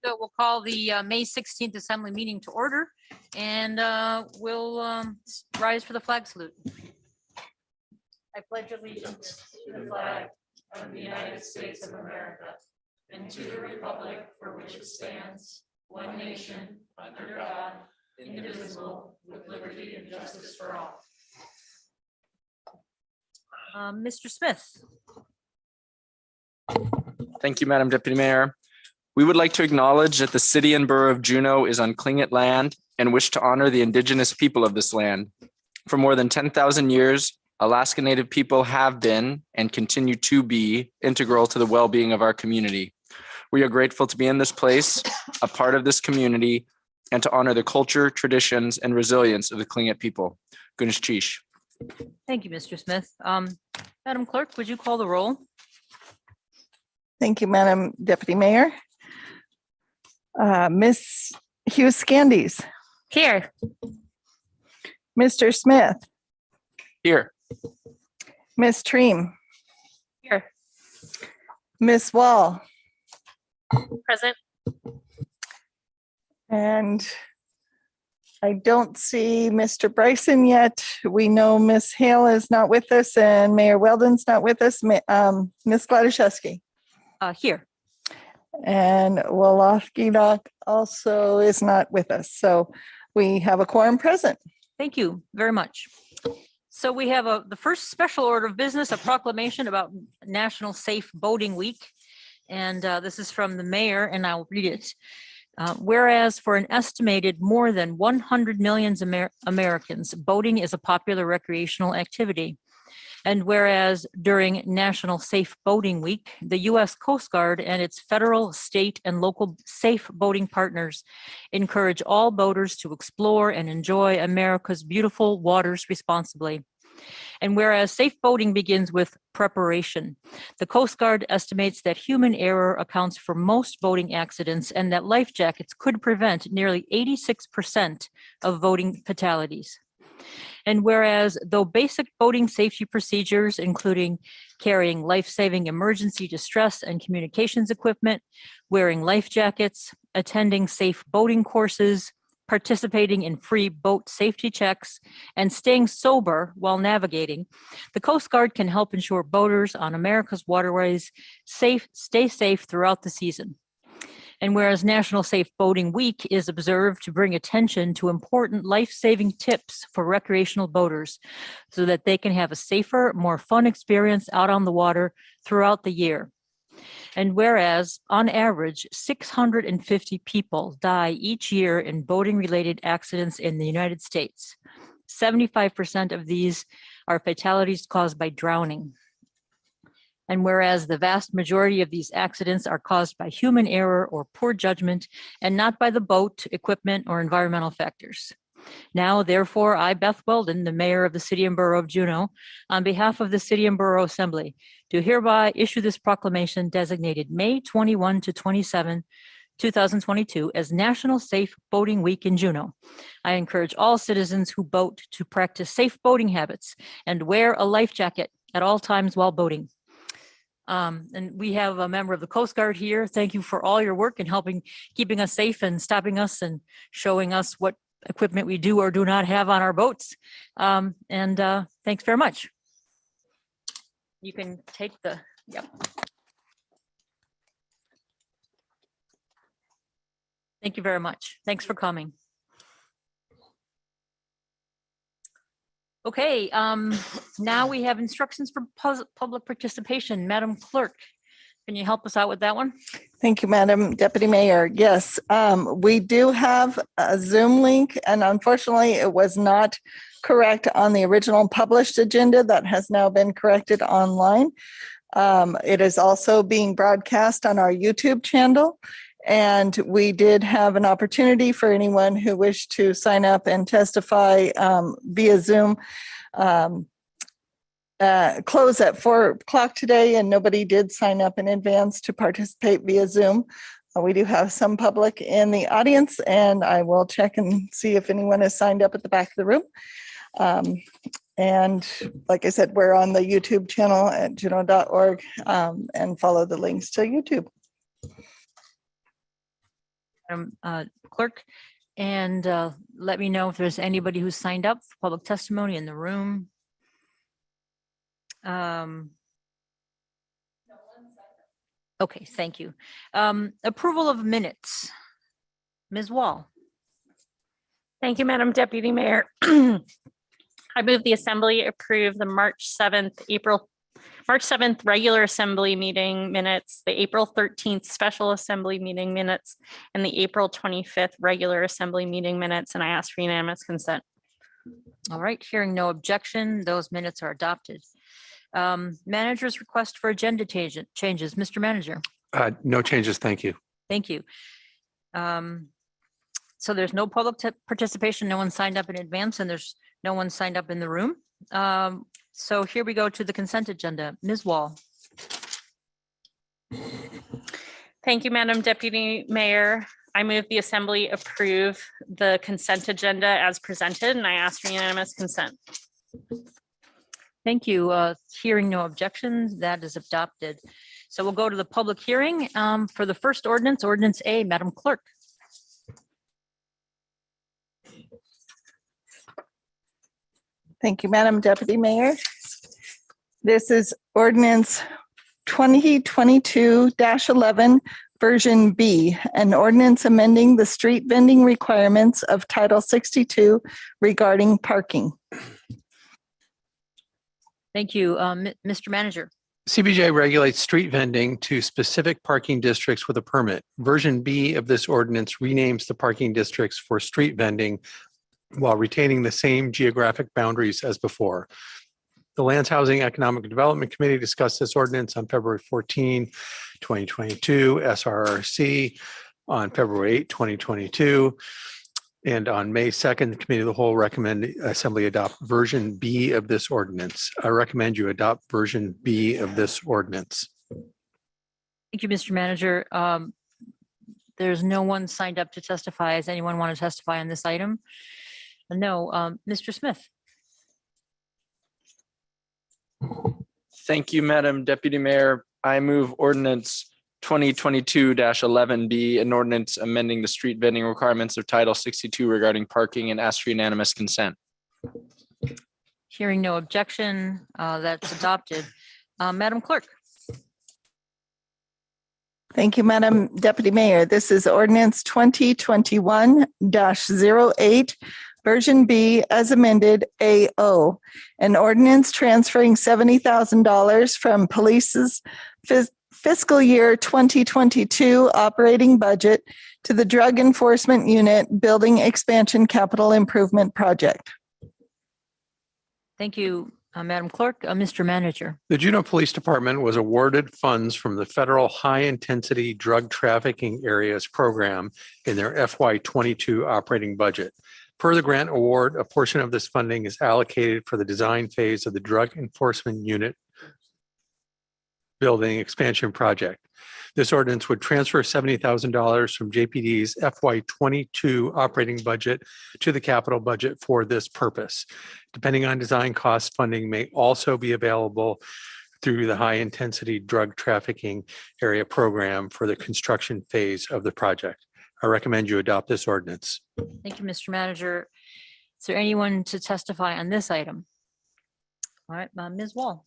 So we'll call the May 16th Assembly meeting to order, and we'll rise for the flag salute. I pledge allegiance to the flag of the United States of America and to the republic for which it stands, one nation, under God, indivisible, with liberty and justice for all. Mr. Smith. Thank you, Madam Deputy Mayor. We would like to acknowledge that the city and borough of Juneau is on Tlingit land and wish to honor the indigenous people of this land. For more than 10,000 years, Alaska Native people have been and continue to be integral to the well-being of our community. We are grateful to be in this place, a part of this community, and to honor the culture, traditions, and resilience of the Tlingit people. Gunish Chish. Thank you, Mr. Smith. Madam Clerk, would you call the roll? Thank you, Madam Deputy Mayor. Ms. Hughes Scandies, Here. Mr. Smith, Here. Ms. Treem, Here. Ms. Wall, Present. and I don't see Mr. Bryson yet. We know Ms. Hale is not with us and Mayor Weldon's not with us. Ms. Gladysewski. Here. And Wolofsky also is not with us. So we have a quorum present. Thank you very much. So we have the first special order of business, a proclamation about National Safe Boating Week. And this is from the mayor, and I'll read it. Whereas for an estimated more than 100 million Americans, boating is a popular recreational activity. And whereas during National Safe Boating Week, the U.S. Coast Guard and its federal, state, and local safe boating partners encourage all boaters to explore and enjoy America's beautiful waters responsibly. And whereas safe boating begins with preparation, the Coast Guard estimates that human error accounts for most boating accidents and that life jackets could prevent nearly 86% of boating fatalities. And whereas though basic boating safety procedures, including carrying life-saving emergency distress and communications equipment, wearing life jackets, attending safe boating courses, participating in free boat safety checks, and staying sober while navigating, the Coast Guard can help ensure boaters on America's waterways stay safe throughout the season. And whereas National Safe Boating Week is observed to bring attention to important life-saving tips for recreational boaters so that they can have a safer, more fun experience out on the water throughout the year. And whereas on average, 650 people die each year in boating-related accidents in the United States. 75% of these are fatalities caused by drowning. And whereas the vast majority of these accidents are caused by human error or poor judgment and not by the boat, equipment, or environmental factors. Now, therefore, I, Beth Weldon, the mayor of the city and borough of Juneau, on behalf of the City and Borough Assembly, do hereby issue this proclamation designated May 21 to 27, 2022 as National Safe Boating Week in Juneau. I encourage all citizens who boat to practice safe boating habits and wear a life jacket at all times while boating. And we have a member of the Coast Guard here. Thank you for all your work in keeping us safe and stopping us and showing us what equipment we do or do not have on our boats. Thanks very much. You can take yep. Thank you very much. Thanks for coming. Okay, now we have instructions for public participation. Madam Clerk, can you help us out with that one? Thank you, Madam Deputy Mayor. Yes, we do have a Zoom link, and unfortunately it was not correct on the original published agenda. That has now been corrected online. It is also being broadcast on our YouTube channel. And we did have an opportunity for anyone who wished to sign up and testify via Zoom. Close at 4 o'clock today, and nobody did sign up in advance to participate via Zoom. We do have some public in the audience, and I will check and see if anyone has signed up at the back of the room. And like I said, we're on the YouTube channel at juno.org and follow the links to YouTube. Clerk, and let me know if there's anybody who's signed up for public testimony in the room. Okay, thank you. Approval of minutes. Ms. Wall. Thank you, Madam Deputy Mayor. I move the Assembly approve the March 7th regular Assembly meeting minutes, the April 13th special Assembly meeting minutes, and the April 25th regular Assembly meeting minutes, and I ask for unanimous consent. All right, hearing no objection, those minutes are adopted. Manager's request for agenda changes. Mr. Manager. No changes, thank you. Thank you. So there's no public participation. No one signed up in advance, and there's no one signed up in the room. So here we go to the consent agenda. Ms. Wall. Thank you, Madam Deputy Mayor. I move the Assembly approve the consent agenda as presented, and I ask for unanimous consent. Thank you. Hearing no objections, that is adopted. So we'll go to the public hearing for the first ordinance, Ordinance A. Madam Clerk. Thank you, Madam Deputy Mayor. This is ordinance 2022-11, version B, an ordinance amending the street vending requirements of Title 62 regarding parking. Thank you. Mr. Manager. CBJ regulates street vending to specific parking districts with a permit. Version B of this ordinance renames the parking districts for street vending while retaining the same geographic boundaries as before. The Lands Housing Economic Development Committee discussed this ordinance on February 14, 2022, SRRC on February 8, 2022. And on May 2nd, the Committee of the Whole recommended Assembly adopt version B of this ordinance. I recommend you adopt version B of this ordinance. Thank you, Mr. Manager. There's no one signed up to testify. Does anyone want to testify on this item? No. Mr. Smith. Thank you, Madam Deputy Mayor. I move ordinance 2022-11B, an ordinance amending the street vending requirements of Title 62 regarding parking, and ask for unanimous consent. Hearing no objection, that's adopted. Madam Clerk. Thank you, Madam Deputy Mayor. This is ordinance 2021-08, version B as amended AO, an ordinance transferring $70,000 from police's fiscal year 2022 operating budget to the Drug Enforcement Unit Building Expansion Capital Improvement Project. Thank you, Madam Clerk. Mr. Manager. The Juneau Police Department was awarded funds from the Federal High Intensity Drug Trafficking Areas Program in their FY22 operating budget. Per the grant award, a portion of this funding is allocated for the design phase of the Drug Enforcement Unit Building Expansion Project. This ordinance would transfer $70,000 from JPD's FY22 operating budget to the capital budget for this purpose. Depending on design costs, funding may also be available through the High Intensity Drug Trafficking Area Program for the construction phase of the project. I recommend you adopt this ordinance. Thank you, Mr. Manager. Is there anyone to testify on this item? All right, Ms. Wall.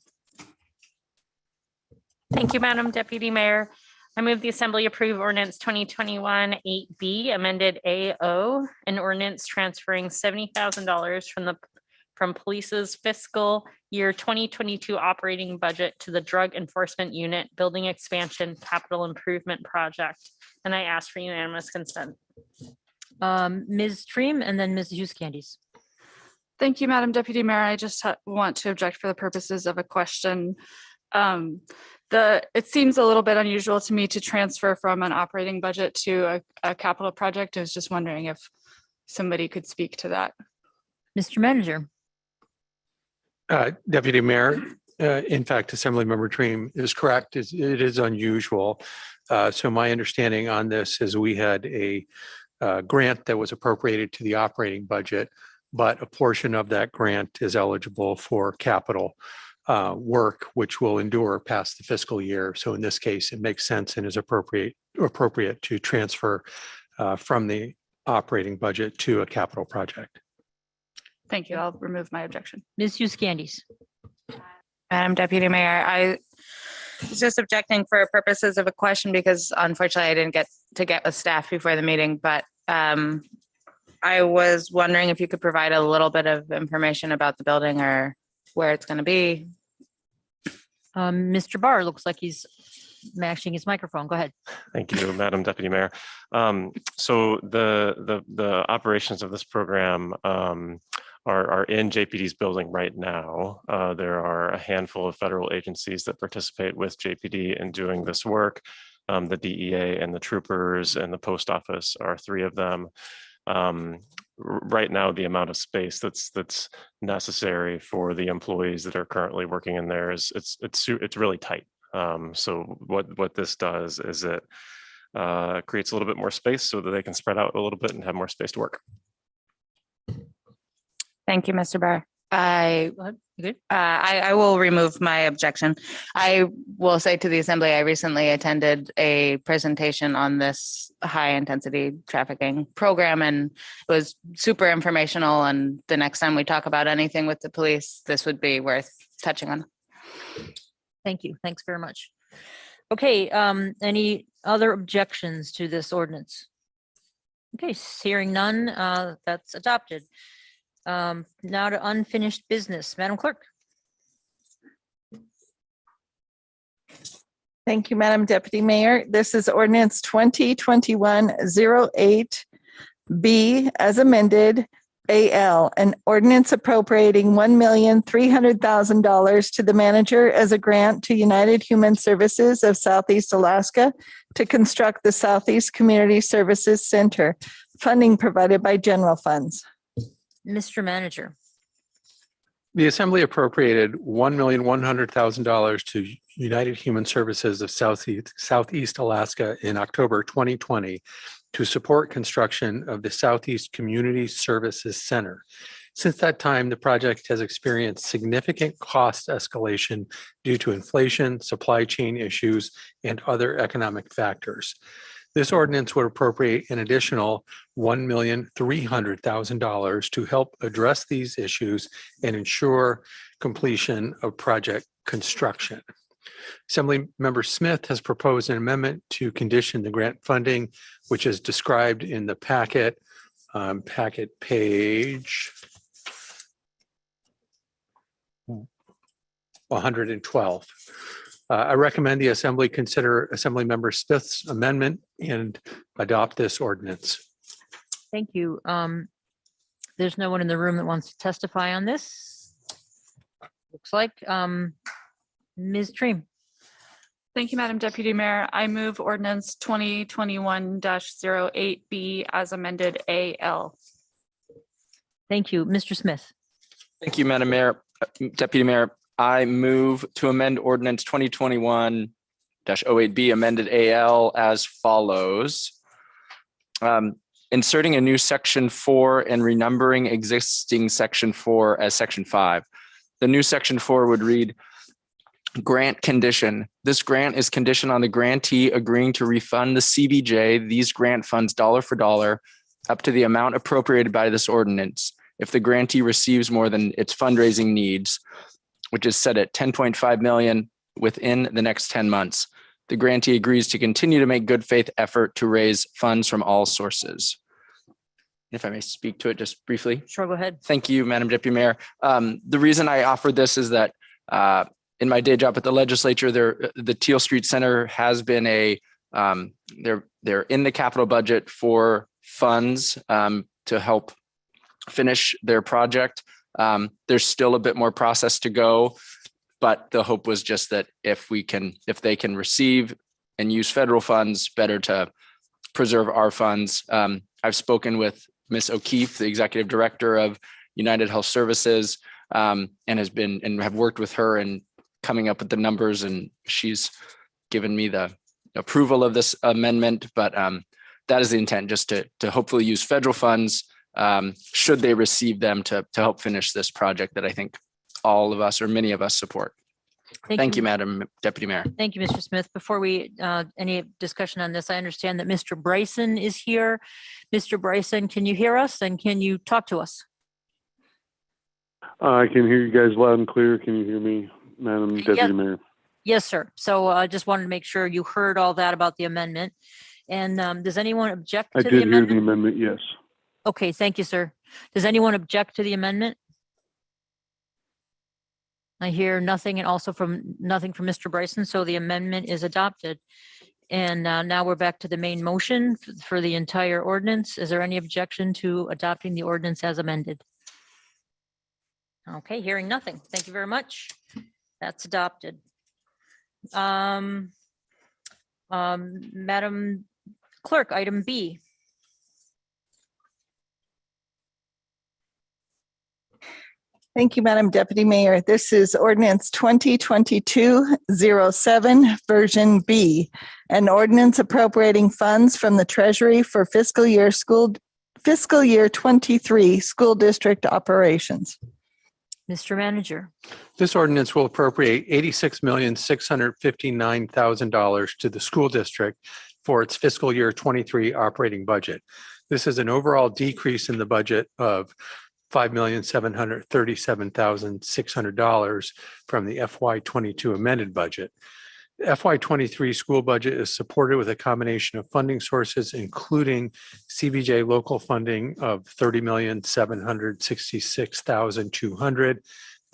Thank you, Madam Deputy Mayor. I move the Assembly approve ordinance 2021-8B amended AO, an ordinance transferring $70,000 from police's fiscal year 2022 operating budget to the Drug Enforcement Unit Building Expansion Capital Improvement Project. And I ask for unanimous consent. Ms. Treem and then Ms. Hughes Candies. Thank you, Madam Deputy Mayor. I just want to object for the purposes of a question. It seems a little bit unusual to me to transfer from an operating budget to a capital project. I was just wondering if somebody could speak to that. Mr. Manager. Deputy Mayor, in fact, Assemblymember Treem is correct. It is unusual. So my understanding on this is we had a grant that was appropriated to the operating budget. but a portion of that grant is eligible for capital work, which will endure past the fiscal year. So in this case, it makes sense and is appropriate to transfer from the operating budget to a capital project. Thank you. I'll remove my objection. Ms. Euskandis. Madam Deputy Mayor, I was just objecting for purposes of a question because unfortunately I didn't get with staff before the meeting, but I was wondering if you could provide a little bit of information about the building or where it's going to be. Mr. Barr looks like he's mashing his microphone. Go ahead. Thank you, Madam Deputy Mayor. So the operations of this program are in JPD's building right now. There are a handful of federal agencies that participate with JPD in doing this work. The DEA and the troopers and the post office are three of them. Right now, the amount of space that's necessary for the employees that are currently working in there is it's really tight. So what this does is it creates a little bit more space so that they can spread out a little bit and have more space to work. Thank you, Mr. Barr. Go ahead. You good? I will remove my objection. I will say to the Assembly, I recently attended a presentation on this high intensity trafficking program and it was super informational. And the next time we talk about anything with the police, this would be worth touching on. Thank you. Thanks very much. Okay, any other objections to this ordinance? Okay, hearing none, that's adopted. Now to unfinished business. Madam Clerk. Thank you, Madam Deputy Mayor. This is ordinance 2021-08B as amended AL, an ordinance appropriating $1,300,000 to the manager as a grant to United Human Services of Southeast Alaska to construct the Southeast Community Services Center, funding provided by general funds. Mr. Manager. The Assembly appropriated $1,100,000 to United Human Services of Southeast Alaska in October 2020 to support construction of the Southeast Community Services Center. Since that time, the project has experienced significant cost escalation due to inflation, supply chain issues, and other economic factors. This ordinance would appropriate an additional $1,300,000 to help address these issues and ensure completion of project construction. Assembly Member Smith has proposed an amendment to condition the grant funding, which is described in the packet, packet page 112. I recommend the Assembly consider Assembly Member Smith's amendment and adopt this ordinance. Thank you. There's no one in the room that wants to testify on this. Looks like Ms. Treem. Thank you, Madam Deputy Mayor. I move ordinance 2021-08B as amended AL. Thank you. Mr. Smith. Thank you, Madam Mayor, Deputy Mayor. I move to amend ordinance 2021-08B amended AL as follows. Inserting a new section 4 and renumbering existing section 4 as section 5. The new section 4 would read, grant condition. This grant is conditioned on the grantee agreeing to refund the CBJ these grant funds dollar for dollar up to the amount appropriated by this ordinance if the grantee receives more than its fundraising needs, which is set at 10.5 million within the next 10 months. The grantee agrees to continue to make good faith effort to raise funds from all sources. If I may speak to it just briefly. Sure, go ahead. Thank you, Madam Deputy Mayor. The reason I offered this is that in my day job at the legislature, the Teal Street Center has been they're in the capital budget for funds to help finish their project. There's still a bit more process to go, but the hope was just that if they can receive and use federal funds, better to preserve our funds. I've spoken with Ms. O'Keefe, the executive director of United Health Services, and have worked with her in coming up with the numbers, and she's given me the approval of this amendment. But that is the intent, just to hopefully use federal funds should they receive them to help finish this project that I think all of us or many of us support. Thank you, Madam Deputy Mayor. Thank you, Mr. Smith. Before we, any discussion on this, I understand that Mr. Bryson is here. Mr. Bryson, can you hear us and can you talk to us? I can hear you guys loud and clear. Can you hear me, Madam Deputy Yeah. Mayor? Yes, sir. So I just wanted to make sure you heard all that about the amendment. And does anyone object I to the did hear the amendment? amendment, yes. Okay, thank you, sir. Does anyone object to the amendment? I hear nothing and also nothing from Mr. Bryson, so the amendment is adopted. And now we're back to the main motion for the entire ordinance. Is there any objection to adopting the ordinance as amended? Okay, hearing nothing. Thank you very much. That's adopted. Madam Clerk, item B. Thank you, Madam Deputy Mayor. This is ordinance 2022-07, version B, an ordinance appropriating funds from the Treasury for fiscal year 23 school district operations. Mr. Manager. This ordinance will appropriate $86,659,000 to the school district for its fiscal year 23 operating budget. This is an overall decrease in the budget of $5,737,600 from the FY22 amended budget. The FY23 school budget is supported with a combination of funding sources, including CBJ local funding of $30,766,200,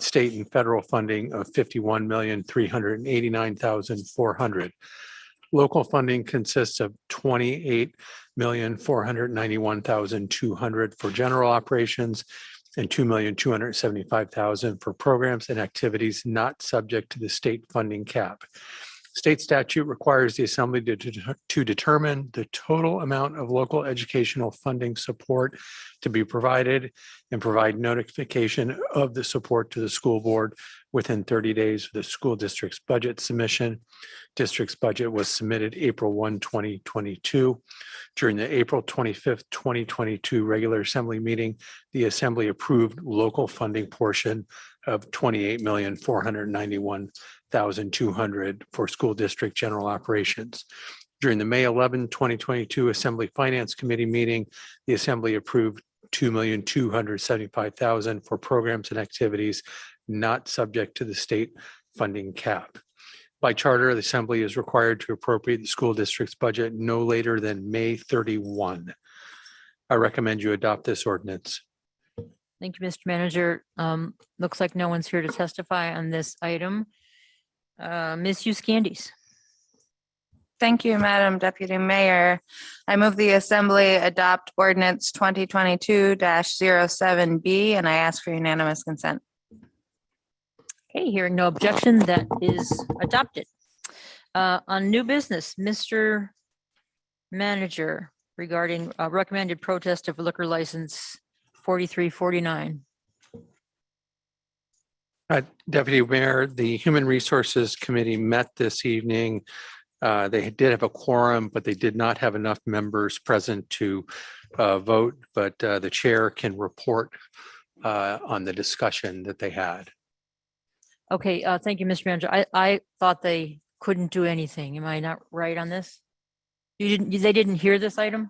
state and federal funding of $51,389,400. Local funding consists of $28,491,200 for general operations and $2,275,000 for programs and activities not subject to the state funding cap. State statute requires the Assembly to determine the total amount of local educational funding support to be provided and provide notification of the support to the school board within 30 days of the school district's budget submission. District's budget was submitted April 1, 2022. During the April 25th, 2022 regular Assembly meeting, the Assembly approved local funding portion of $28,491,200 for school district general operations. During the May 11, 2022 Assembly Finance Committee meeting, the Assembly approved $2,275,000 for programs and activities not subject to the state funding cap. By charter, the Assembly is required to appropriate the school district's budget no later than May 31. I recommend you adopt this ordinance. Thank you, Mr. Manager. Looks like no one's here to testify on this item. Ms. Euskandis. Thank you, Madam Deputy Mayor. I move the Assembly adopt ordinance 2022-07B, and I ask for unanimous consent. Okay, hearing no objection, that is adopted. On new business, Mr. Manager, regarding recommended protest of liquor license 4349. Deputy Mayor, the Human Resources Committee met this evening. They did have a quorum, but they did not have enough members present to vote, but the chair can report on the discussion that they had. Okay, thank you, Mr. Manager. I thought they couldn't do anything. Am I not right on this? They didn't hear this item?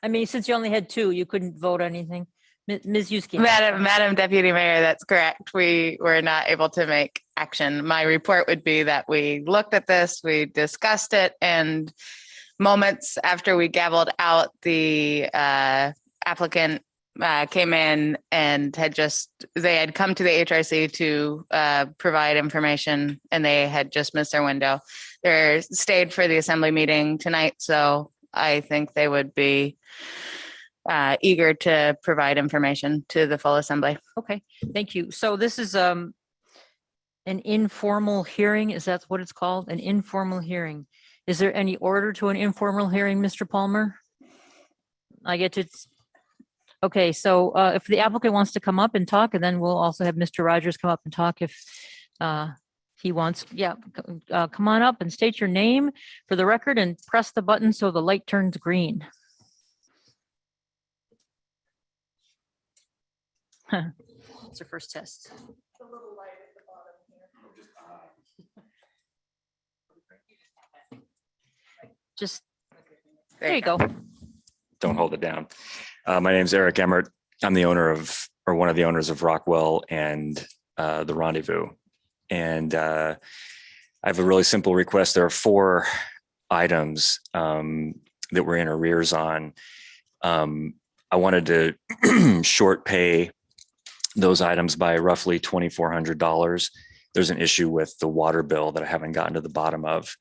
I mean, since you only had two, you couldn't vote on anything? Ms. Yuski. Madam Deputy Mayor, that's correct. We were not able to make action. My report would be that we looked at this, we discussed it, and moments after we gavelled out, the applicant came in and they had come to the HRC to provide information, and they had just missed their window. They're stayed for the Assembly meeting tonight, so I think they would be eager to provide information to the full Assembly. Okay, thank you. So this is an informal hearing. Is that what it's called? An informal hearing. Is there any order to an informal hearing, Mr. Palmer? I get to. Okay, so if the applicant wants to come up and talk, and then we'll also have Mr. Rogers come up and talk if he wants. Yeah, come on up and state your name for the record and press the button so the light turns green. It's your first test. Just, there you go. Don't hold it down. My name's Eric Emmert. I'm the owner of, or one of the owners of Rockwell and the Rendezvous. And I have a really simple request. There are 4 items that we're in arrears on. I wanted to short pay those items by roughly $2,400. There's an issue with the water bill that I haven't gotten to the bottom of.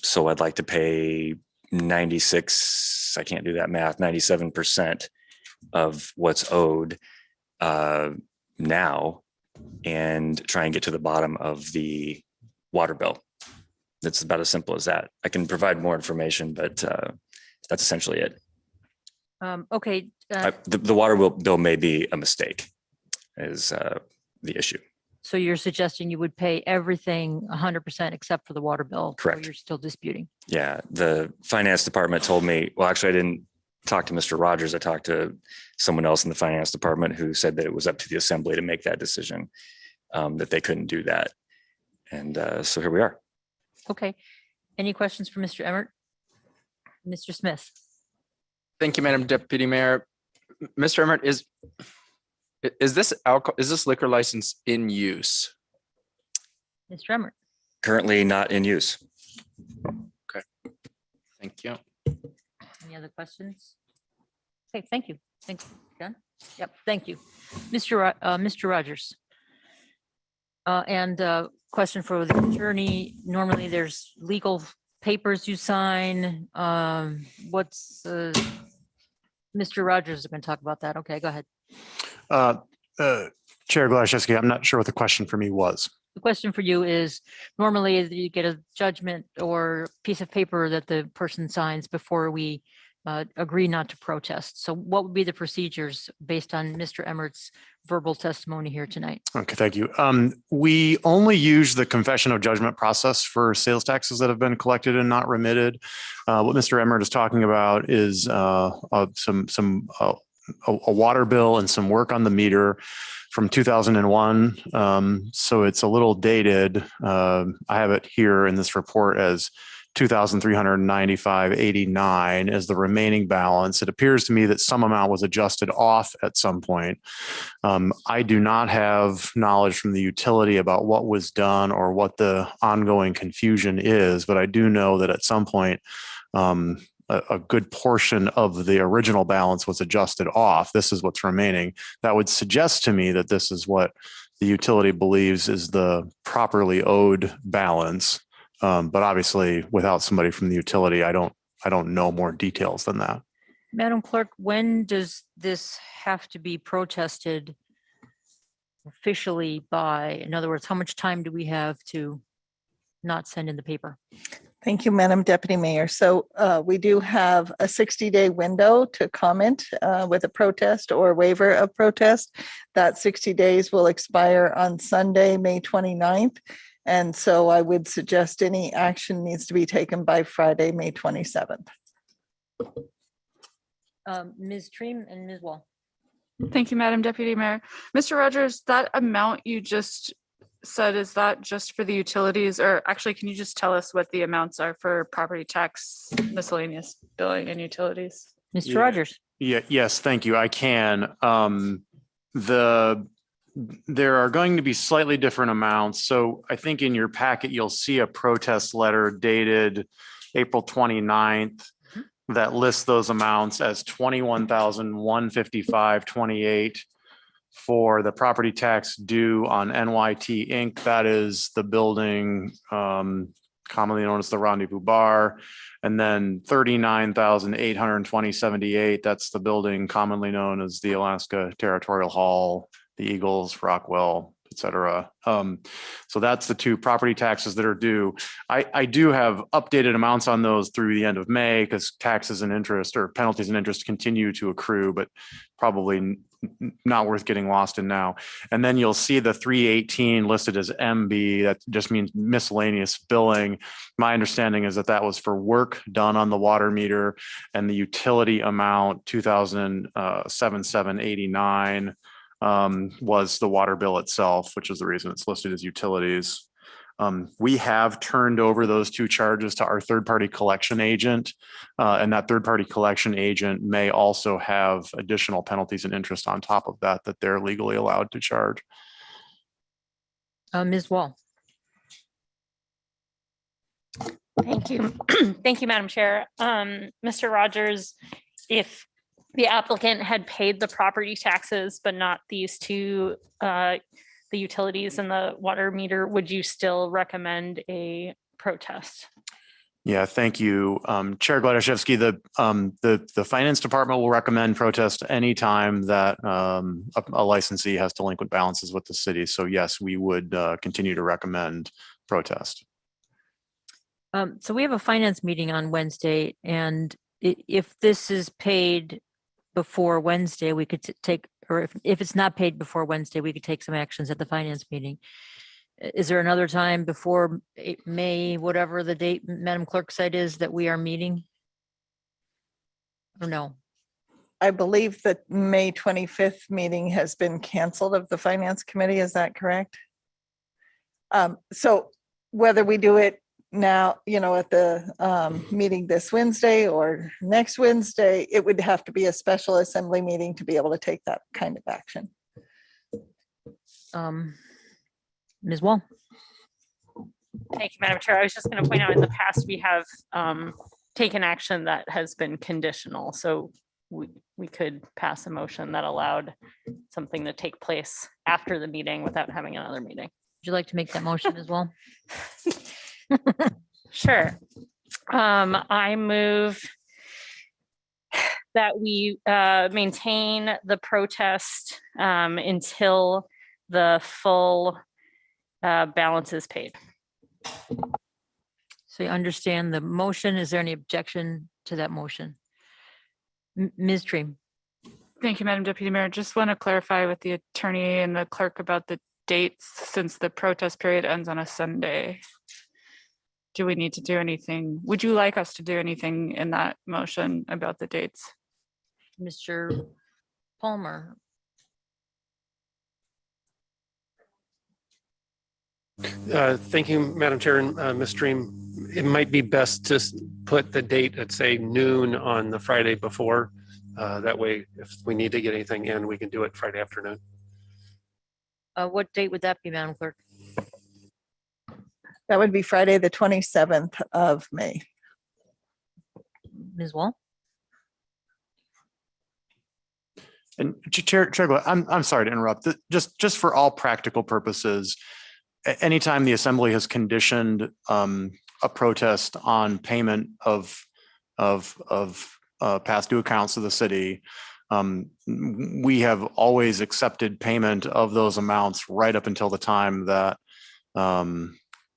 So I'd like to pay 96, I can't do that math, 97% of what's owed now and try and get to the bottom of the water bill. It's about as simple as that. I can provide more information, but that's essentially it. Okay, The water bill may be a mistake is the issue. so you're suggesting you would pay everything 100% except for the water bill? Or Correct. you're still disputing? Yeah, the finance department told me, well, actually, I didn't talk to Mr. Rogers. I talked to someone else in the finance department who said that it was up to the assembly to make that decision, that they couldn't do that. And so here we are. Okay. Any questions for Mr. Emmert? Mr. Smith? Thank you, Madam Deputy Mayor. Mr. Emmert, is this liquor license in use? Mr. Emmert? Currently not in use. Thank you. Any other questions? Okay, thank you. Thanks, John. Yep, thank you. Mr. Rogers. And question for the attorney. Normally there's legal papers you sign. Mr. Rogers is going to talk about that. Okay, go ahead. Chair Glaszewski, I'm not sure what the question for me was. The question for you is, normally you get a judgment or piece of paper that the person signs before we agree not to protest. So what would be the procedures based on Mr. Emmert's verbal testimony here tonight? Okay, thank you. We only use the confession of judgment process for sales taxes that have been collected and not remitted. What Mr. Emmert is talking about is a water bill and some work on the meter from 2001. So it's a little dated. I have it here in this report as 2,395.89 as the remaining balance. It appears to me that some amount was adjusted off at some point. I do not have knowledge from the utility about what was done or what the ongoing confusion is, but I do know that at some point, a good portion of the original balance was adjusted off. This is what's remaining. That would suggest to me that this is what the utility believes is the properly owed balance. But obviously, without somebody from the utility, I don't know more details than that. Madam Clerk, when does this have to be protested officially by? In other words, how much time do we have to not send in the paper? Thank you, Madam Deputy Mayor. So we do have a 60-day window to comment with a protest or waiver of protest. That 60 days will expire on Sunday, May 29th. And so I would suggest any action needs to be taken by Friday, May 27th. Ms. Treem and Ms. Wall. Thank you, Madam Deputy Mayor. Mr. Rogers, that amount you just said, is that just for the utilities? Or actually, can you just tell us what the amounts are for property tax, miscellaneous billing and utilities? Mr. Yeah. Rogers. Yeah, yes, thank you. I can. There are going to be slightly different amounts. So I think in your packet, you'll see a protest letter dated April 29th that lists those amounts as 21,155.28 for the property tax due on NYT Inc. That is the building commonly known as the Rendezvous Bar. And then 39,820.78. That's the building commonly known as the Alaska Territorial Hall, the Eagles, Rockwell, et cetera. So that's the two property taxes that are due. I do have updated amounts on those through the end of May because taxes and interest or penalties and interest continue to accrue, but probably not worth getting lost in now. And then you'll see the 318 listed as MB. That just means miscellaneous billing. My understanding is that that was for work done on the water meter, and the utility amount 2,077.89 was the water bill itself, which is the reason it's listed as utilities. We have turned over those two charges to our third-party collection agent, and that third-party collection agent may also have additional penalties and interest on top of that that they're legally allowed to charge. Ms. Wall. Thank you. Thank you, Madam Chair. Mr. Rogers, if the applicant had paid the property taxes, but not these two, the utilities and the water meter, would you still recommend a protest? Yeah, thank you. Chair Gladaszewski, the finance department will recommend protest anytime that a licensee has delinquent balances with the city. So yes, we would continue to recommend protest. So we have a finance meeting on Wednesday, and if this is paid before Wednesday, we could take, or if it's not paid before Wednesday, we could take some actions at the finance meeting. Is there another time before May, whatever the date Madam Clerk said is, that we are meeting? Or no? I believe that May 25th meeting has been canceled of the Finance Committee. Is that correct? So whether we do it now, at the meeting this Wednesday or next Wednesday, it would have to be a special assembly meeting to be able to take that kind of action. Ms. Wall. Thank you, Madam Chair. I was just going to point out, in the past, we have taken action that has been conditional. So we could pass a motion that allowed something to take place after the meeting without having another meeting. Would you like to make that motion as well? Sure. I move that we maintain the protest until the full balance is paid. So you understand the motion. Is there any objection to that motion? Ms. Dream. Thank you, Madam Deputy Mayor. Just want to clarify with the attorney and the clerk about the dates, since the protest period ends on a Sunday. Do we need to do anything? Would you like us to do anything in that motion about the dates? Mr. Palmer. Thank you, Madam Chair and Ms. Stream. It might be best to put the date at, say, noon on the Friday before. That way, if we need to get anything in, we can do it Friday afternoon. What date would that be, Madam Clerk? That would be Friday, the 27th of May. Ms. Wall. And Chair, I'm sorry to interrupt. Just for all practical purposes, anytime the assembly has conditioned a protest on payment of past due accounts of the city, we have always accepted payment of those amounts right up until the time that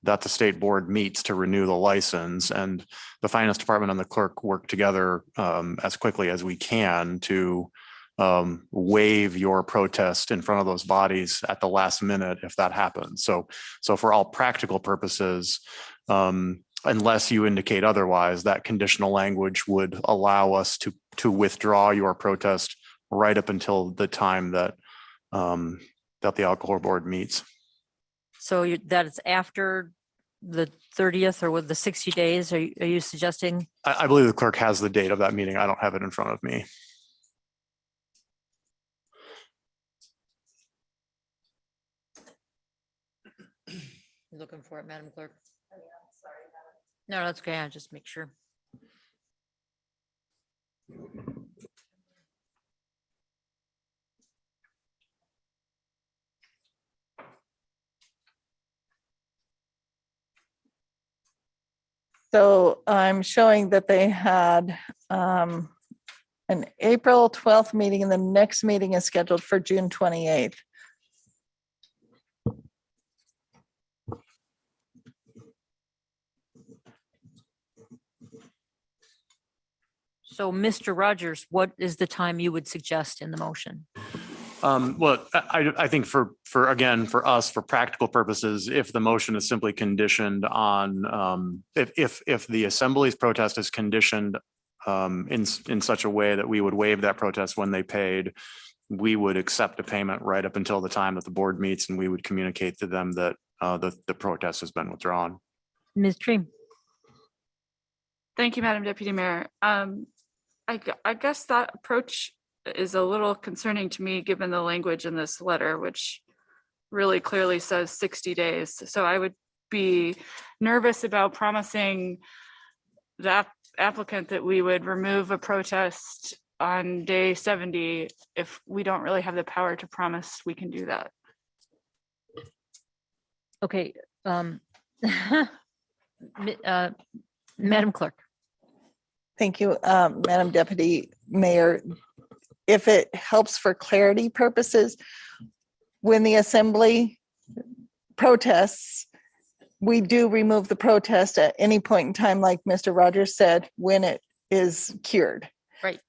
that the state board meets to renew the license, and the finance department and the clerk work together as quickly as we can to waive your protest in front of those bodies at the last minute if that happens. So for all practical purposes, unless you indicate otherwise, that conditional language would allow us to withdraw your protest right up until the time that that the alcohol board meets. So that is after the 30th or with the 60 days? Are you suggesting? I believe the clerk has the date of that meeting. I don't have it in front of me. Looking for it, Madam Clerk. No, that's okay. I'll just make sure. So I'm showing that they had an April 12th meeting, and the next meeting is scheduled for June 28th. So Mr. Rogers, what is the time you would suggest in the motion? Well, I think for us, for practical purposes, if the motion is simply conditioned on, if the assembly's protest is conditioned in such a way that we would waive that protest when they paid, we would accept a payment right up until the time that the board meets, and we would communicate to them that the protest has been withdrawn. Ms. Dream. Thank you, Madam Deputy Mayor. I guess that approach is a little concerning to me, given the language in this letter, which really clearly says 60 days. So I would be nervous about promising the applicant that we would remove a protest on day 70 if we don't really have the power to promise we can do that. Okay. Madam Clerk. Thank you, Madam Deputy Mayor. If it helps for clarity purposes, when the assembly protests, we do remove the protest at any point in time, like Mr. Rogers said, when it is cured. Right.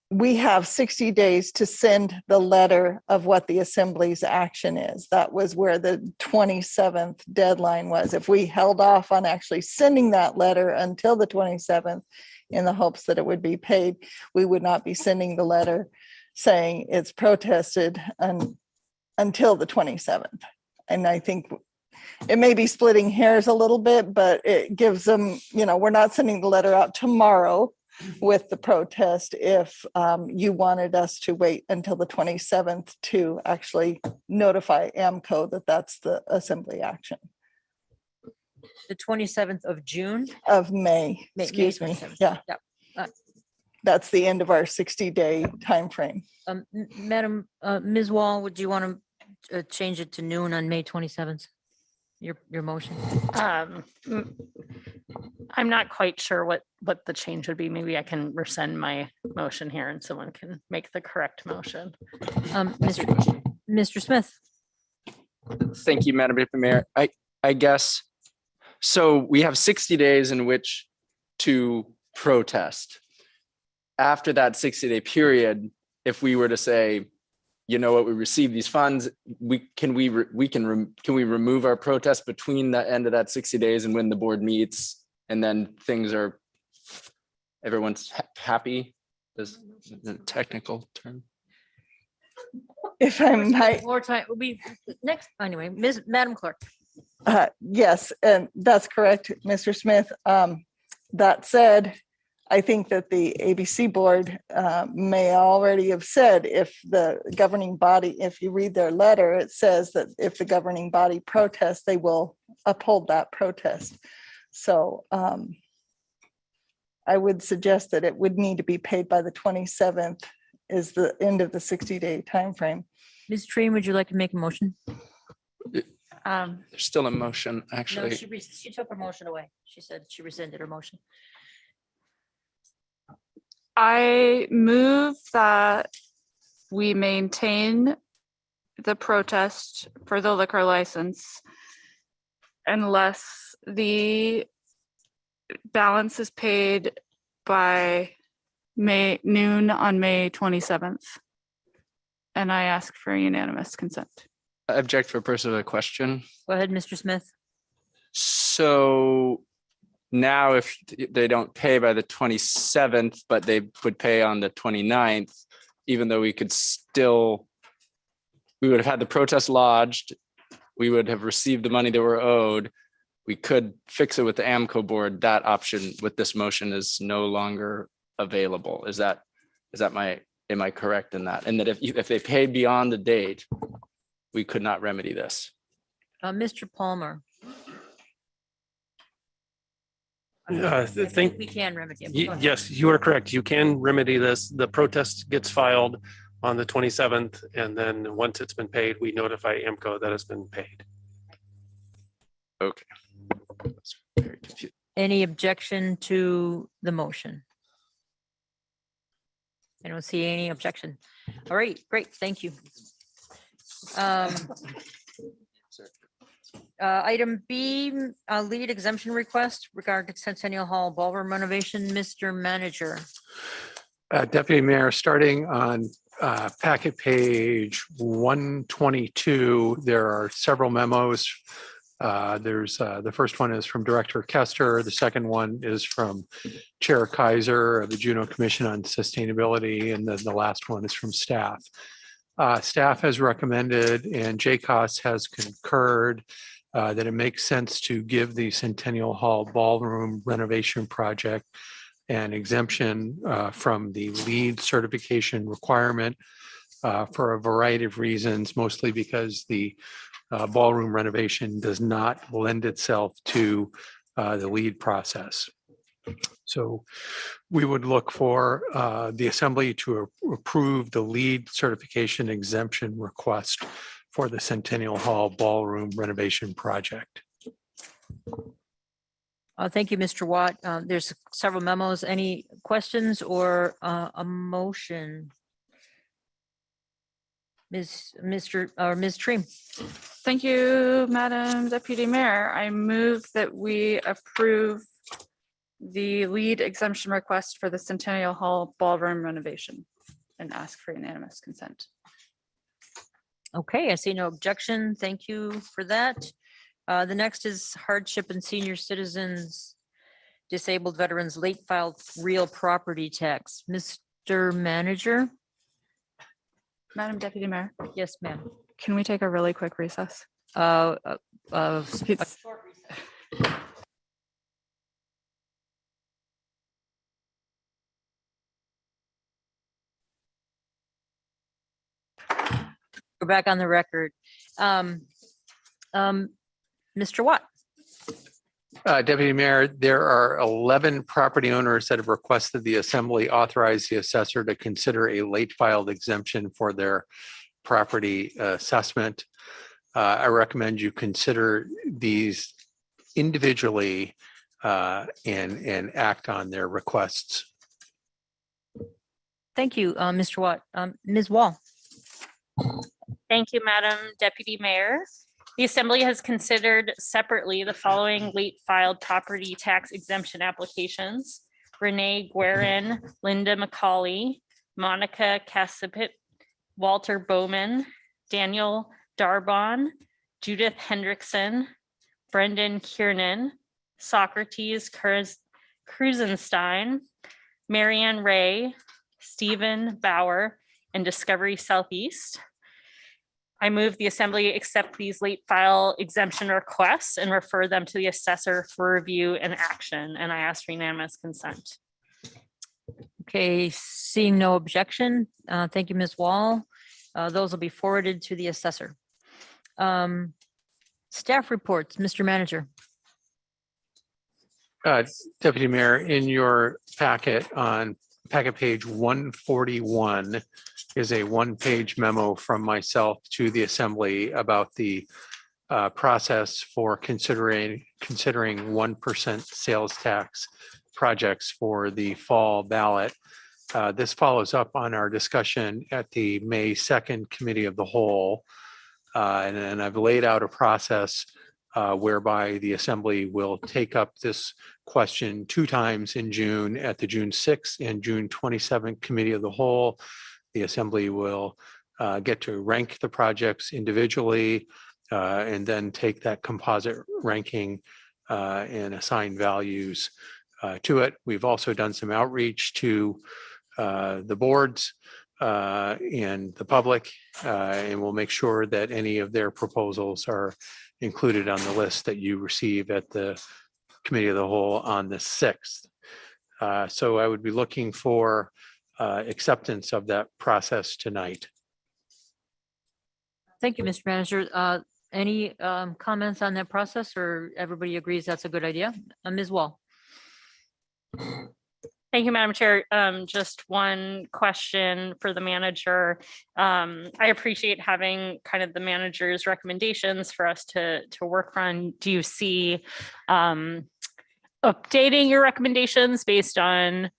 We have 60 days to send the letter of what the assembly's action is. That was where the 27th deadline was. If we held off on actually sending that letter until the 27th in the hopes that it would be paid, we would not be sending the letter saying it's protested until the 27th. And I think it may be splitting hairs a little bit, but it gives them, we're not sending the letter out tomorrow with the protest if you wanted us to wait until the 27th to actually notify AMCO that that's the assembly action The 27th of June. of May, May excuse me. 27th. Yeah, Yep. that's the end of our 60-day timeframe. Madam, Ms. Wall, would you want to change it to noon on May 27th? Your motion? I'm not quite sure what the change would be. Maybe I can rescind my motion here and someone can make the correct motion. Mr. Smith. Thank you, Madam Deputy Mayor. I guess, so we have 60 days in which to protest. After that 60-day period, if we were to say, you know what, we received these funds, can we remove our protest between the end of that 60 days and when the board meets, and then everyone's happy? Is the technical term? If I might, More time will be next. Anyway, Madam Clerk. yes, and that's correct, Mr. Smith. That said, I think that the ABC board may already have said if the governing body, if you read their letter, it says that if the governing body protests, they will uphold that protest. So I would suggest that it would need to be paid by the 27th is the end of the 60-day timeframe. Ms. Tree, would you like to make a motion? There's still a motion, No, actually. she took her motion away. She said she rescinded her motion. I move that we maintain the protest for the liquor license unless the balance is paid by noon on May 27th. And I ask for unanimous consent. I object for purpose of a question. Go ahead, Mr. Smith. So now if they don't pay by the 27th, but they would pay on the 29th, even though we would have had the protest lodged, we would have received the money that were owed, we could fix it with the AMCO board. That option with this motion is no longer available. Am I correct in that? And that if they paid beyond the date, we could not remedy this. Mr. Palmer. I think, We can remedy it. Go ahead. yes, you are correct. You can remedy this. The protest gets filed on the 27th, and then once it's been paid, we notify AMCO that it's been paid. Okay. That's very confusing. Any objection to the motion? I don't see any objection. All right, great, thank you. Item B, lead exemption request regarding Centennial Hall Ballroom renovation. Mr. Manager. Deputy Mayor, starting on packet page 122, there are several memos There's the first one is from Director Kester. The second one is from Chair Kaiser of the Juneau Commission on Sustainability. And then the last one is from staff. Staff has recommended and JCOS has concurred that it makes sense to give the Centennial Hall Ballroom renovation project an exemption from the LEED certification requirement for a variety of reasons, mostly because the ballroom renovation does not lend itself to the LEED process. So we would look for the assembly to approve the LEED certification exemption request for the Centennial Hall Ballroom renovation project. Thank you, Mr. Watt. There's several memos. Any questions or a motion? Ms. Tree. Thank you, Madam Deputy Mayor. I move that we approve the LEED exemption request for the Centennial Hall Ballroom renovation and ask for unanimous consent. Okay, I see no objection. Thank you for that. The next is hardship and senior citizens, disabled veterans, late filed real property tax. Mr. Manager? Madam Deputy Mayor, Yes, ma'am. can we take a really quick recess? It's- We're back on the record. Mr. Watt? Deputy Mayor, there are 11 property owners that have requested the assembly authorize the assessor to consider a late filed exemption for their property assessment. I recommend you consider these individually and act on their requests. Thank you, Mr. Watt. Ms. Wall? Thank you, Madam Deputy Mayor. The Assembly has considered separately the following late filed property tax exemption applications. Renee Guerin, Linda McCauley, Monica Casapit, Walter Bowman, Daniel Darbon, Judith Hendrickson, Brendan Kiernan, Socrates Krusenstein, Marianne Ray, Stephen Bauer, and Discovery Southeast. I move the Assembly accept these late file exemption requests and refer them to the assessor for review and action, and I ask for unanimous consent. Okay, seeing no objection. Thank you, Ms. Wall. Those will be forwarded to the assessor. Staff reports, Mr. Manager. Deputy Mayor, in your packet on packet page 141 is a one-page memo from myself to the Assembly about the process for considering 1% sales tax projects for the fall ballot. This follows up on our discussion at the May 2nd Committee of the Whole. And I've laid out a process whereby the Assembly will take up this question 2 times in June at the June 6th and June 27th Committee of the Whole. The Assembly will get to rank the projects individually and then take that composite ranking and assign values to it. We've also done some outreach to the boards and the public, and we'll make sure that any of their proposals are included on the list that you receive at the Committee of the Whole on the 6th. So I would be looking for acceptance of that process tonight. Thank you, Mr. Manager. Any comments on that process, or everybody agrees that's a good idea? Ms. Wall? Thank you, Madam Chair. Just one question for the manager. I appreciate having kind of the manager's recommendations for us to work on. Do you see updating your recommendations based on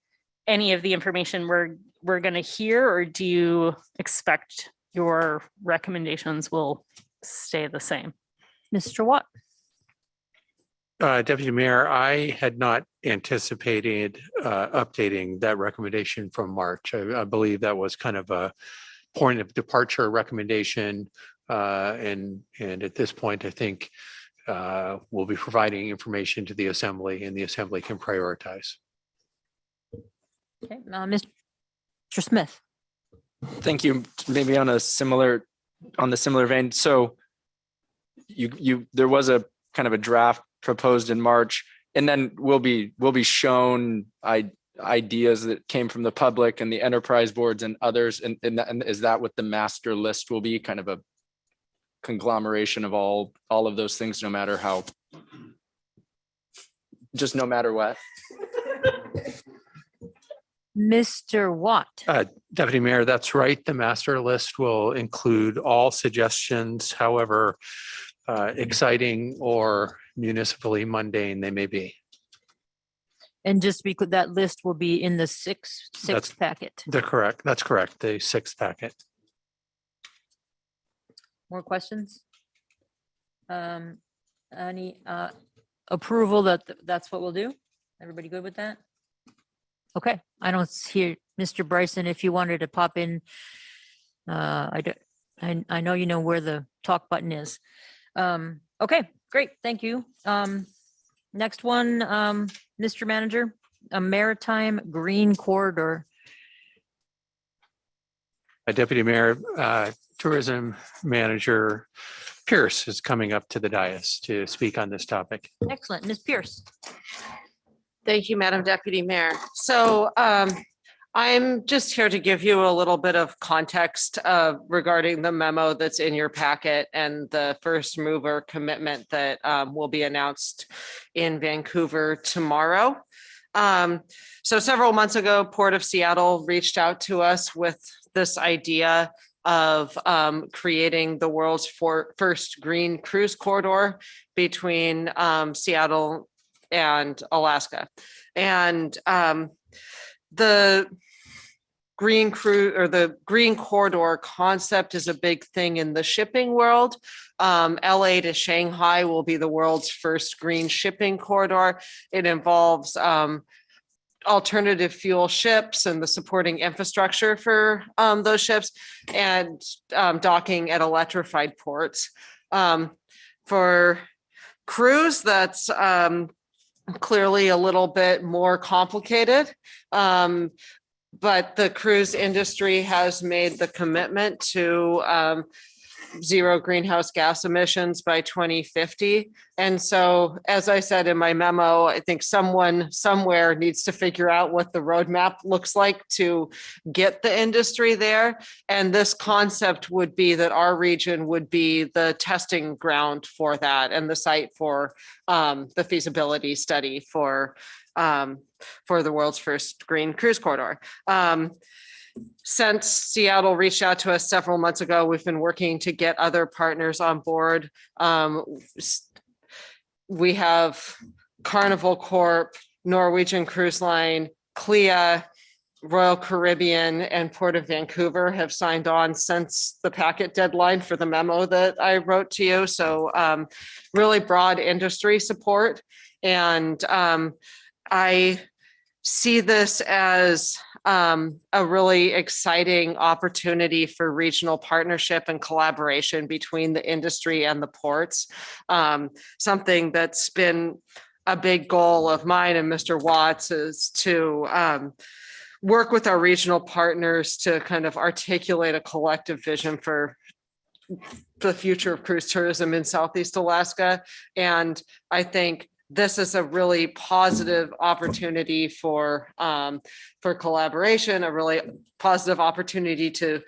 any of the information we're going to hear, or do you expect your recommendations will stay the same? Mr. Watt? Deputy Mayor, I had not anticipated updating that recommendation from March. I believe that was kind of a point of departure recommendation. And at this point, I think we'll be providing information to the assembly and the assembly can prioritize. Okay, Mr. Smith. Thank you. Maybe on the similar vein. So there was a kind of a draft proposed in March, and then we'll be shown ideas that came from the public and the enterprise boards and others. And is that what the master list will be? Kind of a conglomeration of all of those things, no matter what. Mr. Watt. Deputy Mayor, that's right. The master list will include all suggestions, however exciting or municipally mundane they may be. And just because that list will be in the sixth packet. That's correct. The 6th packet. More questions? Any approval that's what we'll do? Everybody good with that? Okay, I don't hear Mr. Bryson, if you wanted to pop in. I know you know where the talk button is. Okay, great, thank you. Next one, Mr. Manager, a maritime green corridor. Deputy Mayor, Tourism Manager Pierce is coming up to the dais to speak on this topic. Excellent, Ms. Pierce. Thank you, Madam Deputy Mayor. So I'm just here to give you a little bit of context regarding the memo that's in your packet and the first mover commitment that will be announced in Vancouver tomorrow. So several months ago, Port of Seattle reached out to us with this idea of creating the world's first green cruise corridor between Seattle and Alaska. And the green corridor concept is a big thing in the shipping world. LA to Shanghai will be the world's first green shipping corridor. It involves alternative fuel ships and the supporting infrastructure for those ships and docking at electrified ports. For cruise, that's clearly a little bit more complicated, but the cruise industry has made the commitment to zero greenhouse gas emissions by 2050. And so, as I said in my memo, I think someone somewhere needs to figure out what the roadmap looks like to get the industry there. And this concept would be that our region would be the testing ground for that and the site for the feasibility study for the world's first green cruise corridor. Since Seattle reached out to us several months ago, we've been working to get other partners on board. We have Carnival Corp, Norwegian Cruise Line, CLIA, Royal Caribbean, and Port of Vancouver have signed on since the packet deadline for the memo that I wrote to you. So really broad industry support. And I see this as a really exciting opportunity for regional partnership and collaboration between the industry and the ports. Something that's been a big goal of mine and Mr. Watts is to work with our regional partners to kind of articulate a collective vision for the future of cruise tourism in Southeast Alaska. And I think this is a really positive opportunity for collaboration, a really positive opportunity to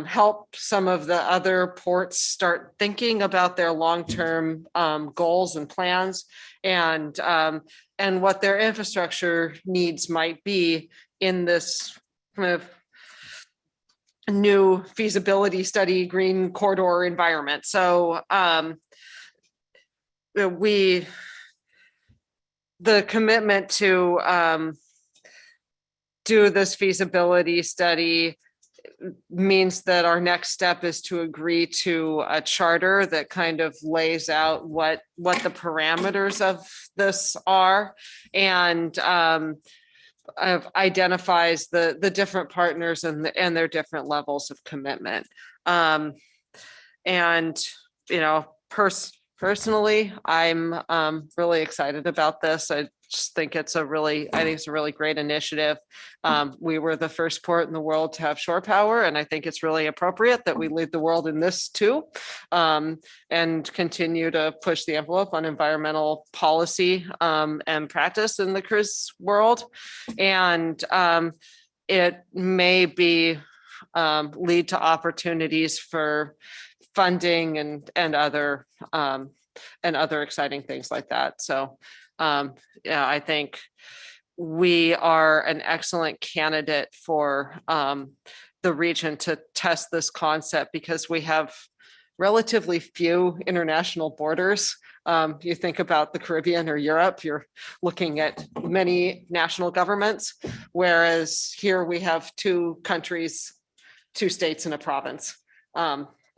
help some of the other ports start thinking about their long-term goals and plans and what their infrastructure needs might be in this kind of new feasibility study green corridor environment. So the commitment to do this feasibility study means that our next step is to agree to a charter that kind of lays out what the parameters of this are and identifies the different partners and their different levels of commitment. And, you know, personally, I'm really excited about this. I just think it's a really great initiative. We were the first port in the world to have shore power, and I think it's really appropriate that we lead the world in this too, and continue to push the envelope on environmental policy and practice in the cruise world. And it may be lead to opportunities for funding and other exciting things like that. So yeah, I think we are an excellent candidate for the region to test this concept because we have relatively few international borders. You think about the Caribbean or Europe, you're looking at many national governments, whereas here we have 2 countries, 2 states and a province.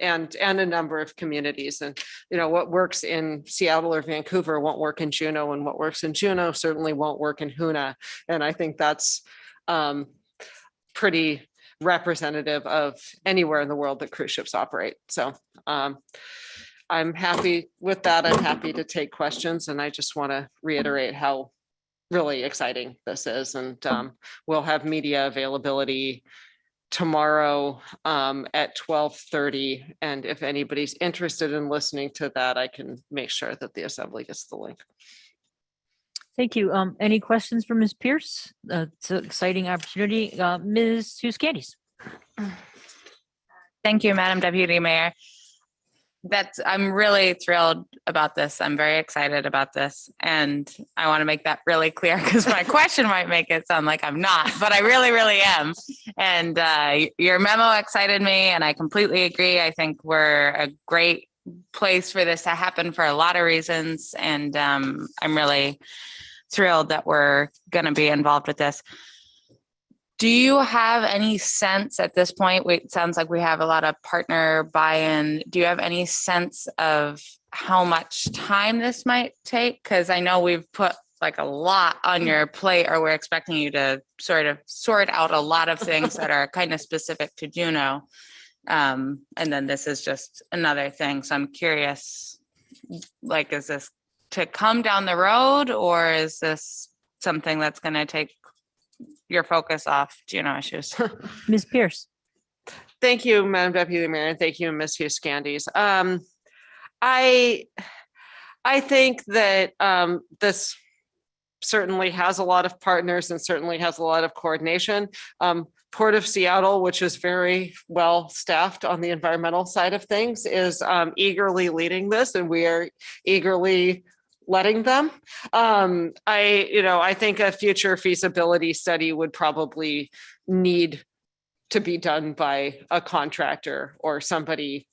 And a number of communities. And, you know, what works in Seattle or Vancouver won't work in Juneau, and what works in Juneau certainly won't work in Hoonah. And I think that's pretty representative of anywhere in the world that cruise ships operate. So I'm happy with that. I'm happy to take questions. And I just want to reiterate how really exciting this is. And we'll have media availability tomorrow at 12:30. And if anybody's interested in listening to that, I can make sure that the assembly gets the link. Thank you. Any questions for Ms. Pierce? It's an exciting opportunity. Ms. Hughes-Candies. Thank you, Madam Deputy Mayor. I'm really thrilled about this. I'm very excited about this. And I want to make that really clear because my question might make it sound like I'm not, but I really, really am. And your memo excited me and I completely agree. I think we're a great place for this to happen for a lot of reasons. And I'm really thrilled that we're going to be involved with this. Do you have any sense at this point? It sounds like we have a lot of partner buy-in. Do you have any sense of how much time this might take? Because I know we've put like a lot on your plate, or we're expecting you to sort of sort out a lot of things that are kind of specific to Juneau. And then this is just another thing. So I'm curious, like, is this to come down the road, or is this something that's going to take your focus off Juneau issues? Ms. Pierce. Thank you, Madam Deputy Mayor, and thank you, Ms. Hughes-Candies. I think that this certainly has a lot of partners and certainly has a lot of coordination. Port of Seattle, which is very well staffed on the environmental side of things, is eagerly leading this, and we are eagerly letting them. I think a future feasibility study would probably need to be done by a contractor or somebody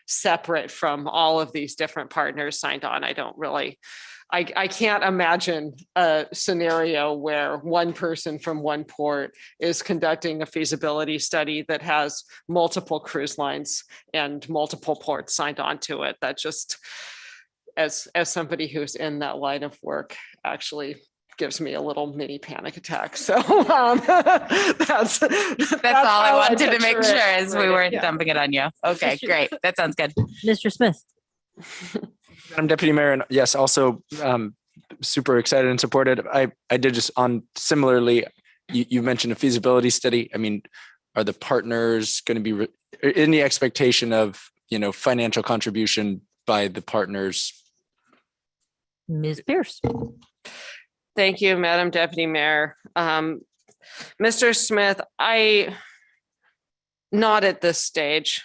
separate from all of these different partners signed on. I can't imagine a scenario where one person from one port is conducting a feasibility study that has multiple cruise lines and multiple ports signed on to it. That just, as somebody who's in that line of work, actually gives me a little mini panic attack. So that's all I wanted to make sure is we weren't Yeah. dumping it on you. Okay, great. That sounds good. Mr. Smith. Madam Deputy Mayor, and yes, also super excited and supported. I did just on similarly, you mentioned a feasibility study. I mean, are the partners going to be in the expectation of, financial contribution by the partners? Ms. Pierce. Thank you, Madam Deputy Mayor. Mr. Smith, not at this stage.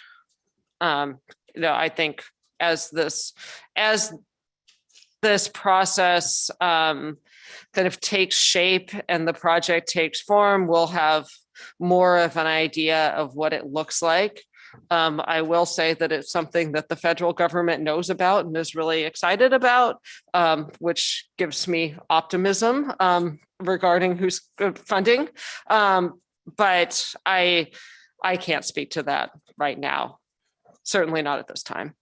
I think as this process kind of takes shape and the project takes form, we'll have more of an idea of what it looks like. I will say that it's something that the federal government knows about and is really excited about, which gives me optimism regarding who's funding. But I can't speak to that right now. Certainly not at this time.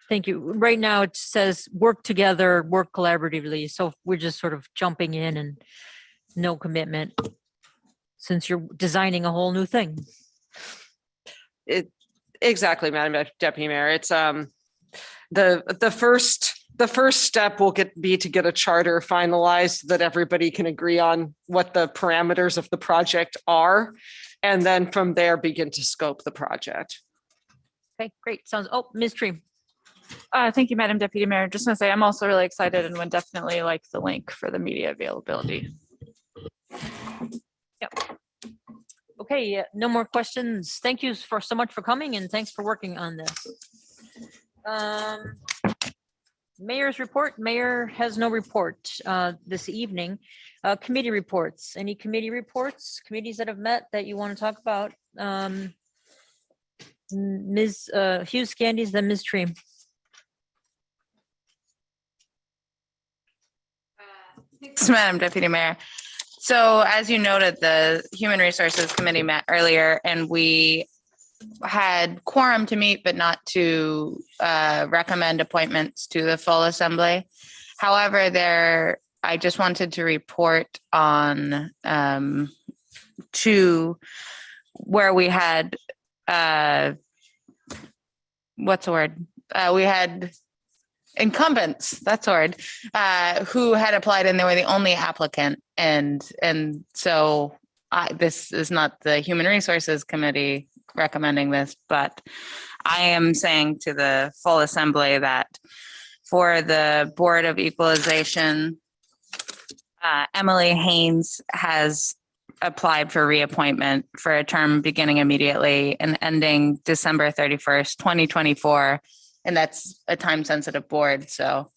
Thank you. Right now it says work together, work collaboratively. So we're just sort of jumping in and no commitment since you're designing a whole new thing. Exactly, Madam Deputy Mayor. It's the first the first step will be to get a charter finalized that everybody can agree on what the parameters of the project are. And then from there, begin to scope the project. Okay, great. Sounds, oh, Ms. Dream. Thank you, Madam Deputy Mayor. Just gonna say, I'm also really excited and would definitely like the link for the media availability. Okay, no more questions. Thank you for so much for coming and thanks for working on this. Mayor's report. Mayor has no report this evening. Committee reports. Any committee reports? Committees that have met that you want to talk about? Ms. Hughes Candies, then Ms. Dream. Thanks, Madam Deputy Mayor. So as you noted, the Human Resources Committee met earlier and we had quorum to meet, but not to recommend appointments to the full assembly. However, I just wanted to report on two where we had, what's the word? We had incumbents, that's the word, who had applied and they were the only applicant. And so this is not the Human Resources Committee recommending this, but I am saying to the full assembly that for the Board of Equalization, Emily Haynes has applied for reappointment for a term beginning immediately and ending December 31st, 2024. And that's a time-sensitive board, so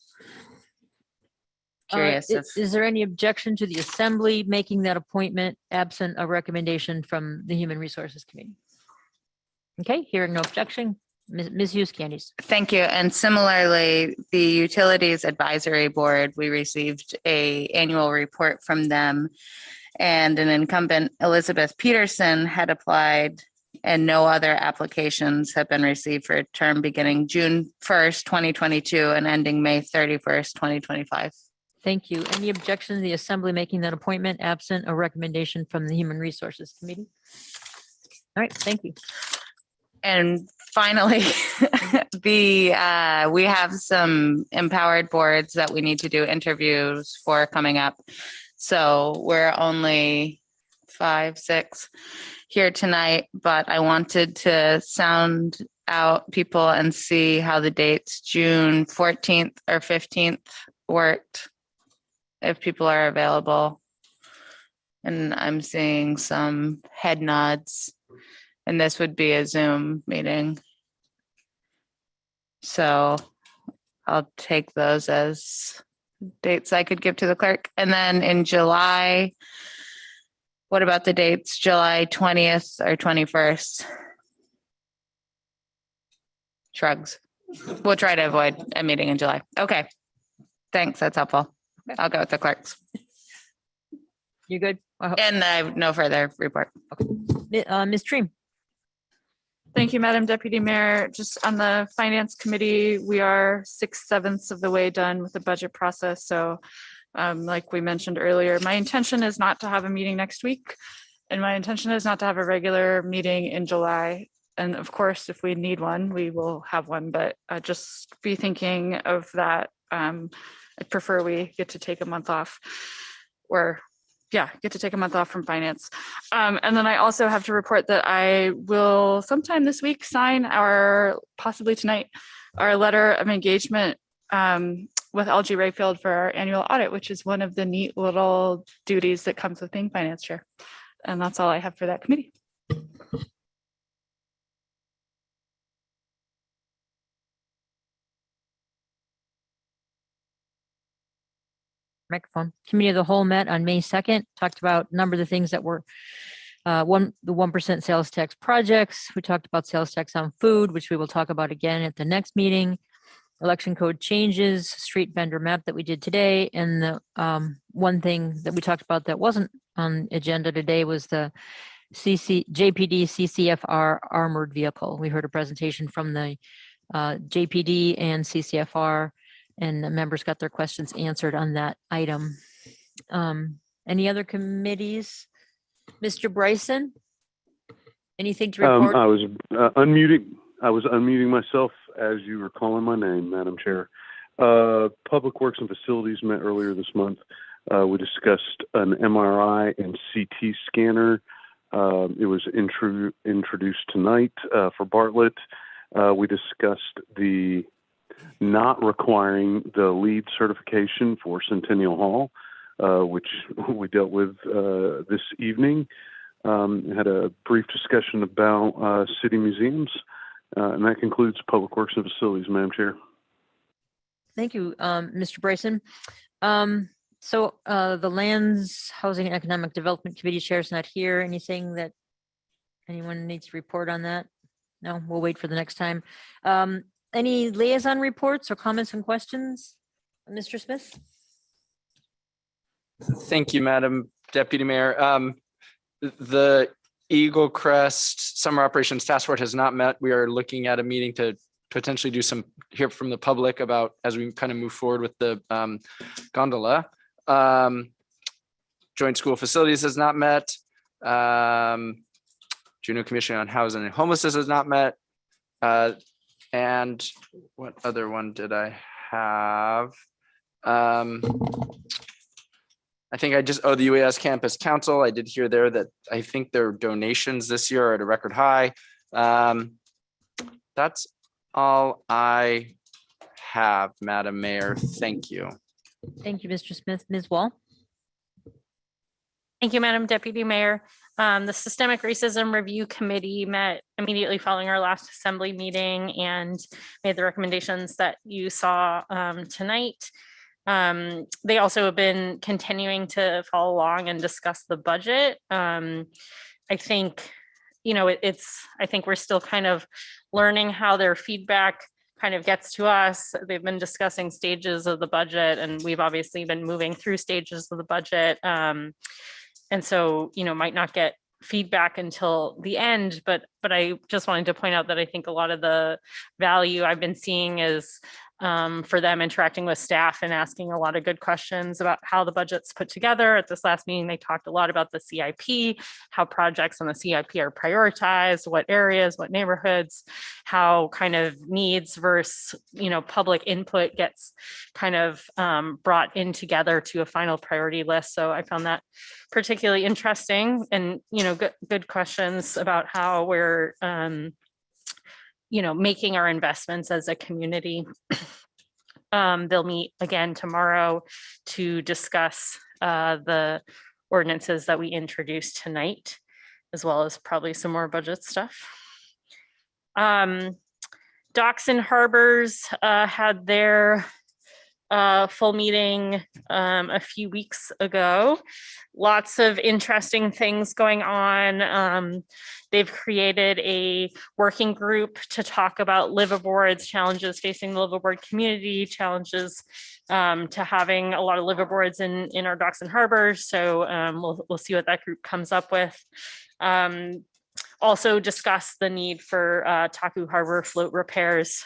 curious if. Is there any objection to the assembly making that appointment absent a recommendation from the Human Resources Committee? Okay, hearing no objection. Ms. Hughes Candies. Thank you. And similarly, the Utilities Advisory Board, we received an annual report from them. And an incumbent, Elizabeth Peterson, had applied and no other applications have been received for a term beginning June 1st, 2022 and ending May 31st, 2025. Thank you. Any objection to the assembly making that appointment absent a recommendation from the Human Resources Committee? All right, thank you. And finally, we have some empowered boards that we need to do interviews for coming up. So we're only 5, 6 here tonight, but I wanted to sound out people and see how the dates June 14th or 15th worked, if people are available. And I'm seeing some head nods, and this would be a Zoom meeting. So I'll take those as dates I could give to the clerk. And then in July, what about the dates, July 20th or 21st? Shrugs. We'll try to avoid a meeting in July. Okay. Thanks, that's helpful. I'll go with the clerks. You good? And I have no further report. Ms. Dream. Thank you, Madam Deputy Mayor. Just on the Finance Committee, we are 6/7 of the way done with the budget process. So like we mentioned earlier, my intention is not to have a meeting next week. And my intention is not to have a regular meeting in July. And of course, if we need one, we will have one, but just be thinking of that. I'd prefer we get to take a month off or get to take a month off from finance. And then I also have to report that I will sometime this week sign possibly tonight, our letter of engagement with LG Rayfield for our annual audit, which is one of the neat little duties that comes with being finance chair. And that's all I have for that committee. Microphone. Committee of the Whole met on May 2nd, talked about a number of the things that were the 1% sales tax projects. We talked about sales tax on food, which we will talk about again at the next meeting. Election code changes, street vendor map that we did today. And the one thing that we talked about that wasn't on agenda today was the JPD CCFR armored vehicle. We heard a presentation from the JPD and CCFR, and the members got their questions answered on that item. Any other committees? Mr. Bryson? Anything to report? I was unmuting myself as you were calling my name, Madam Chair. Public Works and Facilities met earlier this month. We discussed an MRI and CT scanner. It was introduced tonight for Bartlett. We discussed the not requiring the LEED certification for Centennial Hall, which we dealt with this evening. Had a brief discussion about city museums, and that concludes Public Works and Facilities, Madam Chair. Thank you, Mr. Bryson. So the Lands, Housing and Economic Development Committee Chair is not here. Anything that anyone needs to report on that? No, we'll wait for the next time. Any liaison reports or comments and questions? Mr. Smith? Thank you, Madam Deputy Mayor. The Eagle Crest Summer Operations Task Force has not met. We are looking at a meeting to potentially do some, hear from the public about, as we kind of move forward with the gondola. Joint School Facilities has not met. Juneau Commission on Housing and Homelessness has not met. And what other one did I have? I think I just, the UAS Campus Council, I did hear there that I think their donations this year are at a record high. That's all I have, Madam Mayor. Thank you. Thank you, Mr. Smith. Ms. Wall? Thank you, Madam Deputy Mayor. The Systemic Racism Review Committee met immediately following our last assembly meeting and made the recommendations that you saw tonight. They also have been continuing to follow along and discuss the budget. I think, you know, I think we're still kind of learning how their feedback kind of gets to us. They've been discussing stages of the budget, and we've obviously been moving through stages of the budget. And so, you know, might not get feedback until the end, but I just wanted to point out that I think a lot of the value I've been seeing is for them interacting with staff and asking a lot of good questions about how the budget's put together. At this last meeting, they talked a lot about the CIP, how projects on the CIP are prioritized, what areas, what neighborhoods, how kind of needs versus, you know, public input gets kind of brought in together to a final priority list. So I found that particularly interesting, and, you know, good questions about how we're you know, making our investments as a community. They'll meet again tomorrow to discuss the ordinances that we introduced tonight, as well as probably some more budget stuff. Docks and Harbors had their full meeting a few weeks ago. Lots of interesting things going on. They've created a working group to talk about liveaboards, challenges facing the liveaboard community, challenges to having a lot of liveaboards in our docks and harbors. So we'll see what that group comes up with. Also discuss the need for Taku Harbor float repairs.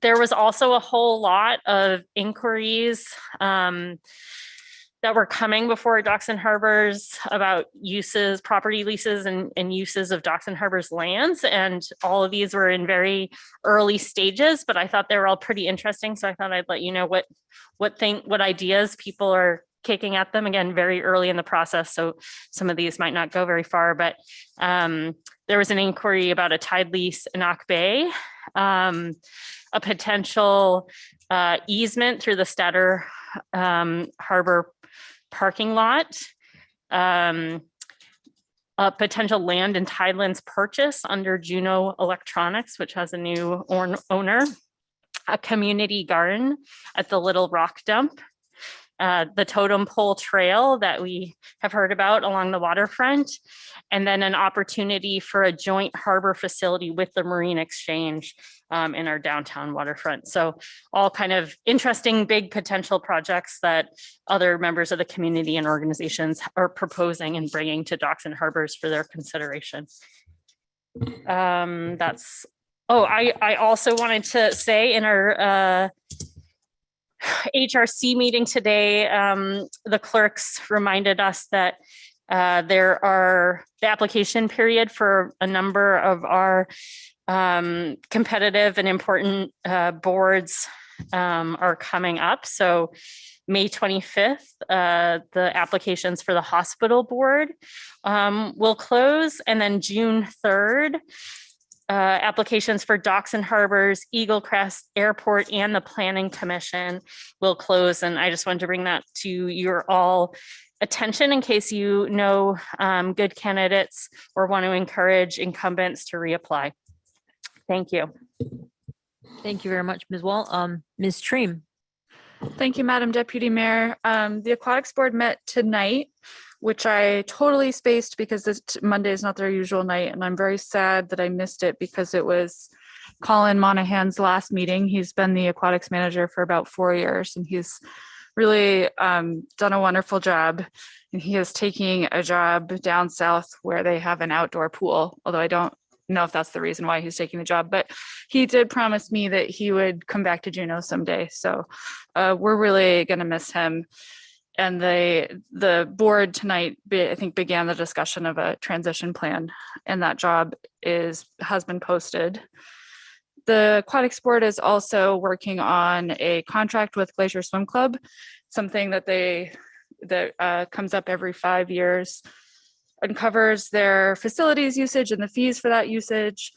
There was also a whole lot of inquiries that were coming before Docks and Harbors about uses, property leases and uses of Docks and Harbors lands. And all of these were in very early stages, but I thought they were all pretty interesting. So I thought I'd let you know what ideas people are kicking at them, again, very early in the process. So some of these might not go very far, but there was an inquiry about a tide lease in Ock Bay, a potential easement through the Statter Harbor parking lot, a potential land and tidelands purchase under Juneau Electronics, which has a new owner, a community garden at the Little Rock Dump, the totem pole trail that we have heard about along the waterfront, and then an opportunity for a joint harbor facility with the Marine Exchange in our downtown waterfront. So all kind of interesting, big potential projects that other members of the community and organizations are proposing and bringing to Docks and Harbors for their consideration. I also wanted to say in our HRC meeting today, the clerks reminded us that the application period for a number of our competitive and important boards are coming up. So May 25th, the applications for the hospital board will close, and then June 3rd, applications for Docks and Harbors, Eagle Crest Airport, and the Planning Commission will close. And I just wanted to bring that to your all attention in case you know good candidates or want to encourage incumbents to reapply. Thank you. Thank you very much, Ms. Wall. Ms. Treem. Thank you, Madam Deputy Mayor. The Aquatics Board met tonight, which I totally spaced because this Monday is not their usual night, and I'm very sad that I missed it because it was Colin Monahan's last meeting. He's been the aquatics manager for about 4 years, and he's really done a wonderful job. And he is taking a job down south where they have an outdoor pool, although I don't know if that's the reason why he's taking the job, but he did promise me that he would come back to Juneau someday. So we're really going to miss him. And the board tonight, I think, began the discussion of a transition plan, and that job has been posted. The Aquatics Board is also working on a contract with Glacier Swim Club, something that comes up every 5 years and covers their facilities usage and the fees for that usage,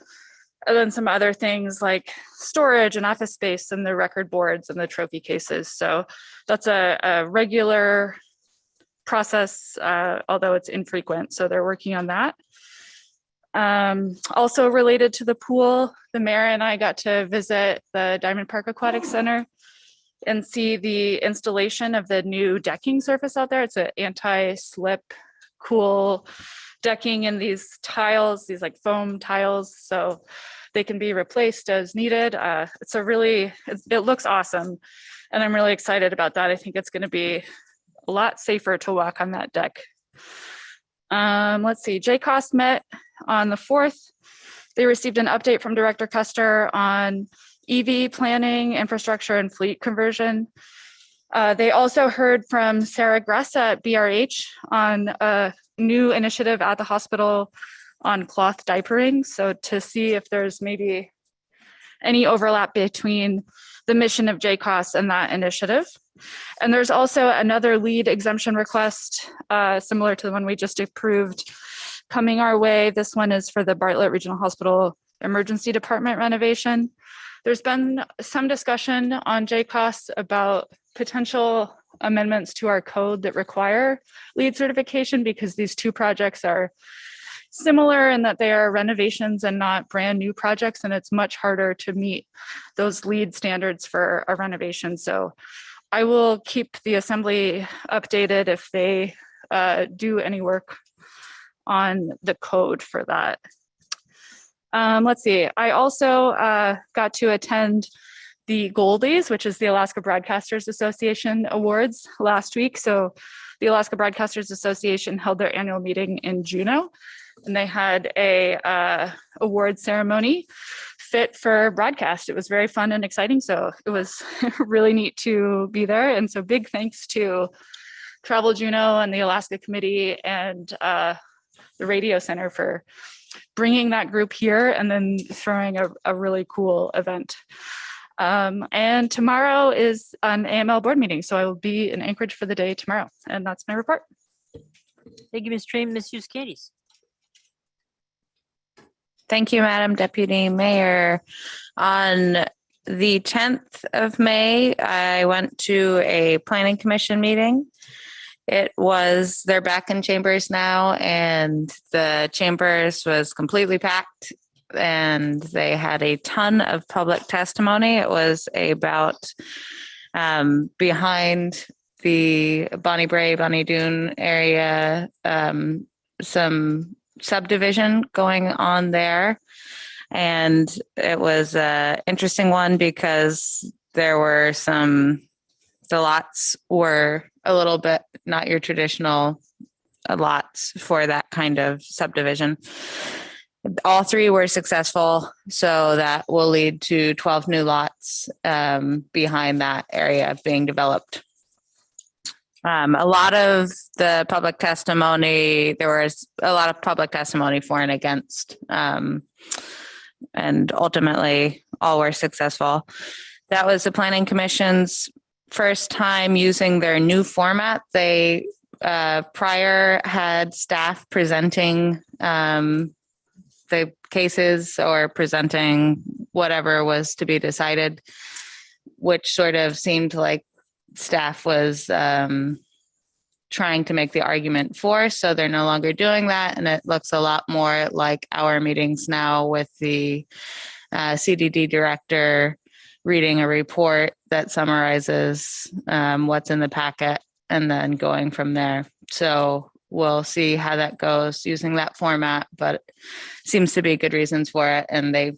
and then some other things like storage and office space and the record boards and the trophy cases. So that's a regular process, although it's infrequent. So they're working on that. Also related to the pool, the mayor and I got to visit the Diamond Park Aquatic Center and see the installation of the new decking surface out there. It's an anti-slip, cool decking in these tiles, these like foam tiles, so they can be replaced as needed. It looks awesome, and I'm really excited about that. I think it's going to be a lot safer to walk on that deck. Let's see, JCOST met on the 4th. They received an update from Director Custer on EV planning, infrastructure, and fleet conversion. They also heard from Sarah Gressa at BRH on a new initiative at the hospital on cloth diapering. So to see if there's maybe any overlap between the mission of JCOST and that initiative. And there's also another lead exemption request similar to the one we just approved coming our way. This one is for the Bartlett Regional Hospital Emergency Department renovation. There's been some discussion on JCOST about potential amendments to our code that require LEED certification, because these two projects are similar in that they are renovations and not brand new projects, and it's much harder to meet those LEED standards for a renovation. So I will keep the assembly updated if they do any work on the code for that. Let's see, I also got to attend the Goldies, which is the Alaska Broadcasters Association Awards last week. So the Alaska Broadcasters Association held their annual meeting in Juneau, and they had a award ceremony fit for broadcast. It was very fun and exciting. So it was really neat to be there. And so big thanks to Travel Juneau and the Alaska Committee and the Radio Center for bringing that group here and then throwing a really cool event. And tomorrow is an AML board meeting, so I will be in Anchorage for the day tomorrow. And that's my report. Thank you, Ms. Treem. Ms. Candies. Thank you, Madam Deputy Mayor. On the 10th of May, I went to a planning commission meeting. They're back in chambers now, and the chambers was completely packed, and they had a ton of public testimony. It was about behind the Bonnie Brae, Bonnie Doon area, some subdivision going on there. And it was an interesting one because there were the lots were a little bit not your traditional lots for that kind of subdivision. All three were successful, so that will lead to 12 new lots behind that area being developed. A lot of the public testimony, there was a lot of public testimony for and against and ultimately all were successful. That was the Planning Commission's first time using their new format. They prior had staff presenting the cases or presenting whatever was to be decided, which sort of seemed like staff was trying to make the argument for. So they're no longer doing that. And it looks a lot more like our meetings now, with the CDD director reading a report that summarizes what's in the packet and then going from there. So we'll see how that goes using that format, but seems to be good reasons for it. And it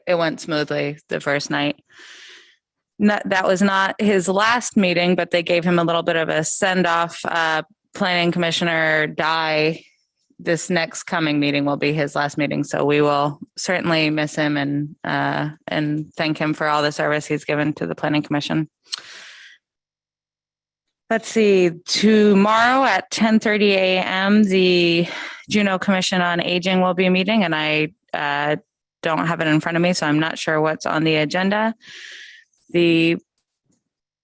went smoothly the first night. That was not his last meeting, but they gave him a little bit of a send off. Planning Commissioner Dye, this next coming meeting will be his last meeting. So we will certainly miss him and thank him for all the service he's given to the Planning Commission. Let's see, tomorrow at 10:30 a.m., the Juneau Commission on Aging will be meeting, and I don't have it in front of me, so I'm not sure what's on the agenda. The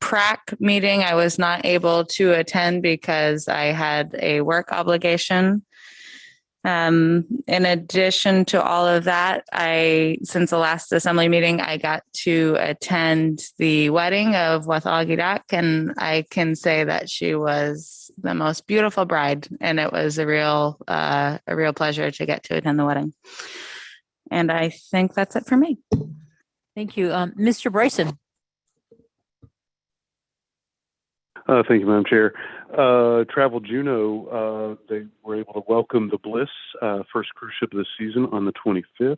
PrAC meeting, I was not able to attend because I had a work obligation. In addition to all of that, since the last assembly meeting, I got to attend the wedding of Wathagidak, and I can say that she was the most beautiful bride, and it was a real pleasure to get to attend the wedding. And I think that's it for me. Thank you. Mr. Bryson. Thank you, Madam Chair. Travel Juneau, they were able to welcome the Bliss, first cruise ship of the season, on the 25th.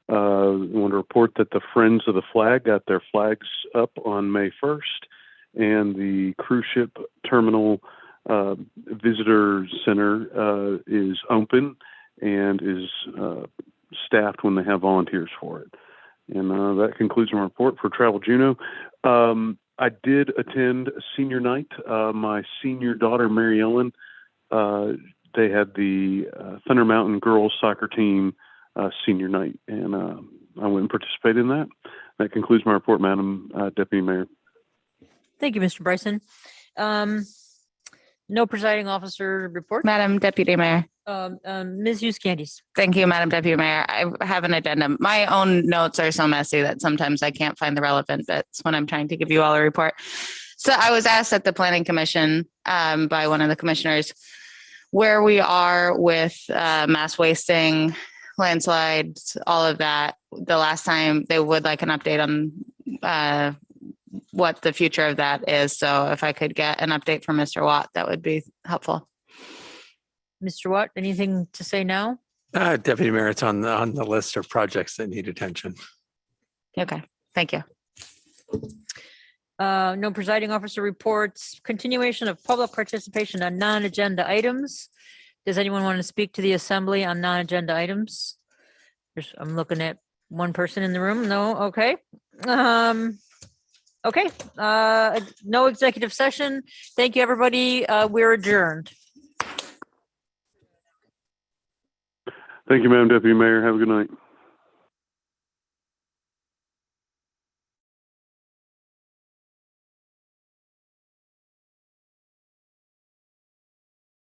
I want to report that the Friends of the Flag got their flags up on May 1st, and the cruise ship terminal visitor center is open and is staffed when they have volunteers for it. And that concludes my report for Travel Juneau. I did attend senior night. My senior daughter, Mary Ellen, they had the Thunder Mountain girls soccer team senior night, and I went and participated in that. That concludes my report, Madam Deputy Mayor. Thank you, Mr. Bryson. No presiding officer report. Madam Deputy Mayor. Ms. Hughes Candies. Thank you, Madam Deputy Mayor. I have an addendum. My own notes are so messy that sometimes I can't find the relevant bits when I'm trying to give you all a report. So I was asked at the Planning Commission by one of the commissioners where we are with mass wasting, landslides, all of that. The last time they would like an update on what the future of that is. So if I could get an update from Mr. Watt, that would be helpful. Mr. Watt, anything to say now? Deputy Mayor, it's on the list of projects that need attention. Okay, thank you. No presiding officer reports. Continuation of public participation on non-agenda items. Does anyone want to speak to the assembly on non-agenda items? I'm looking at one person in the room. No, okay. Okay, no executive session. Thank you, everybody. We're adjourned. Thank you, Madam Deputy Mayor. Have a good night.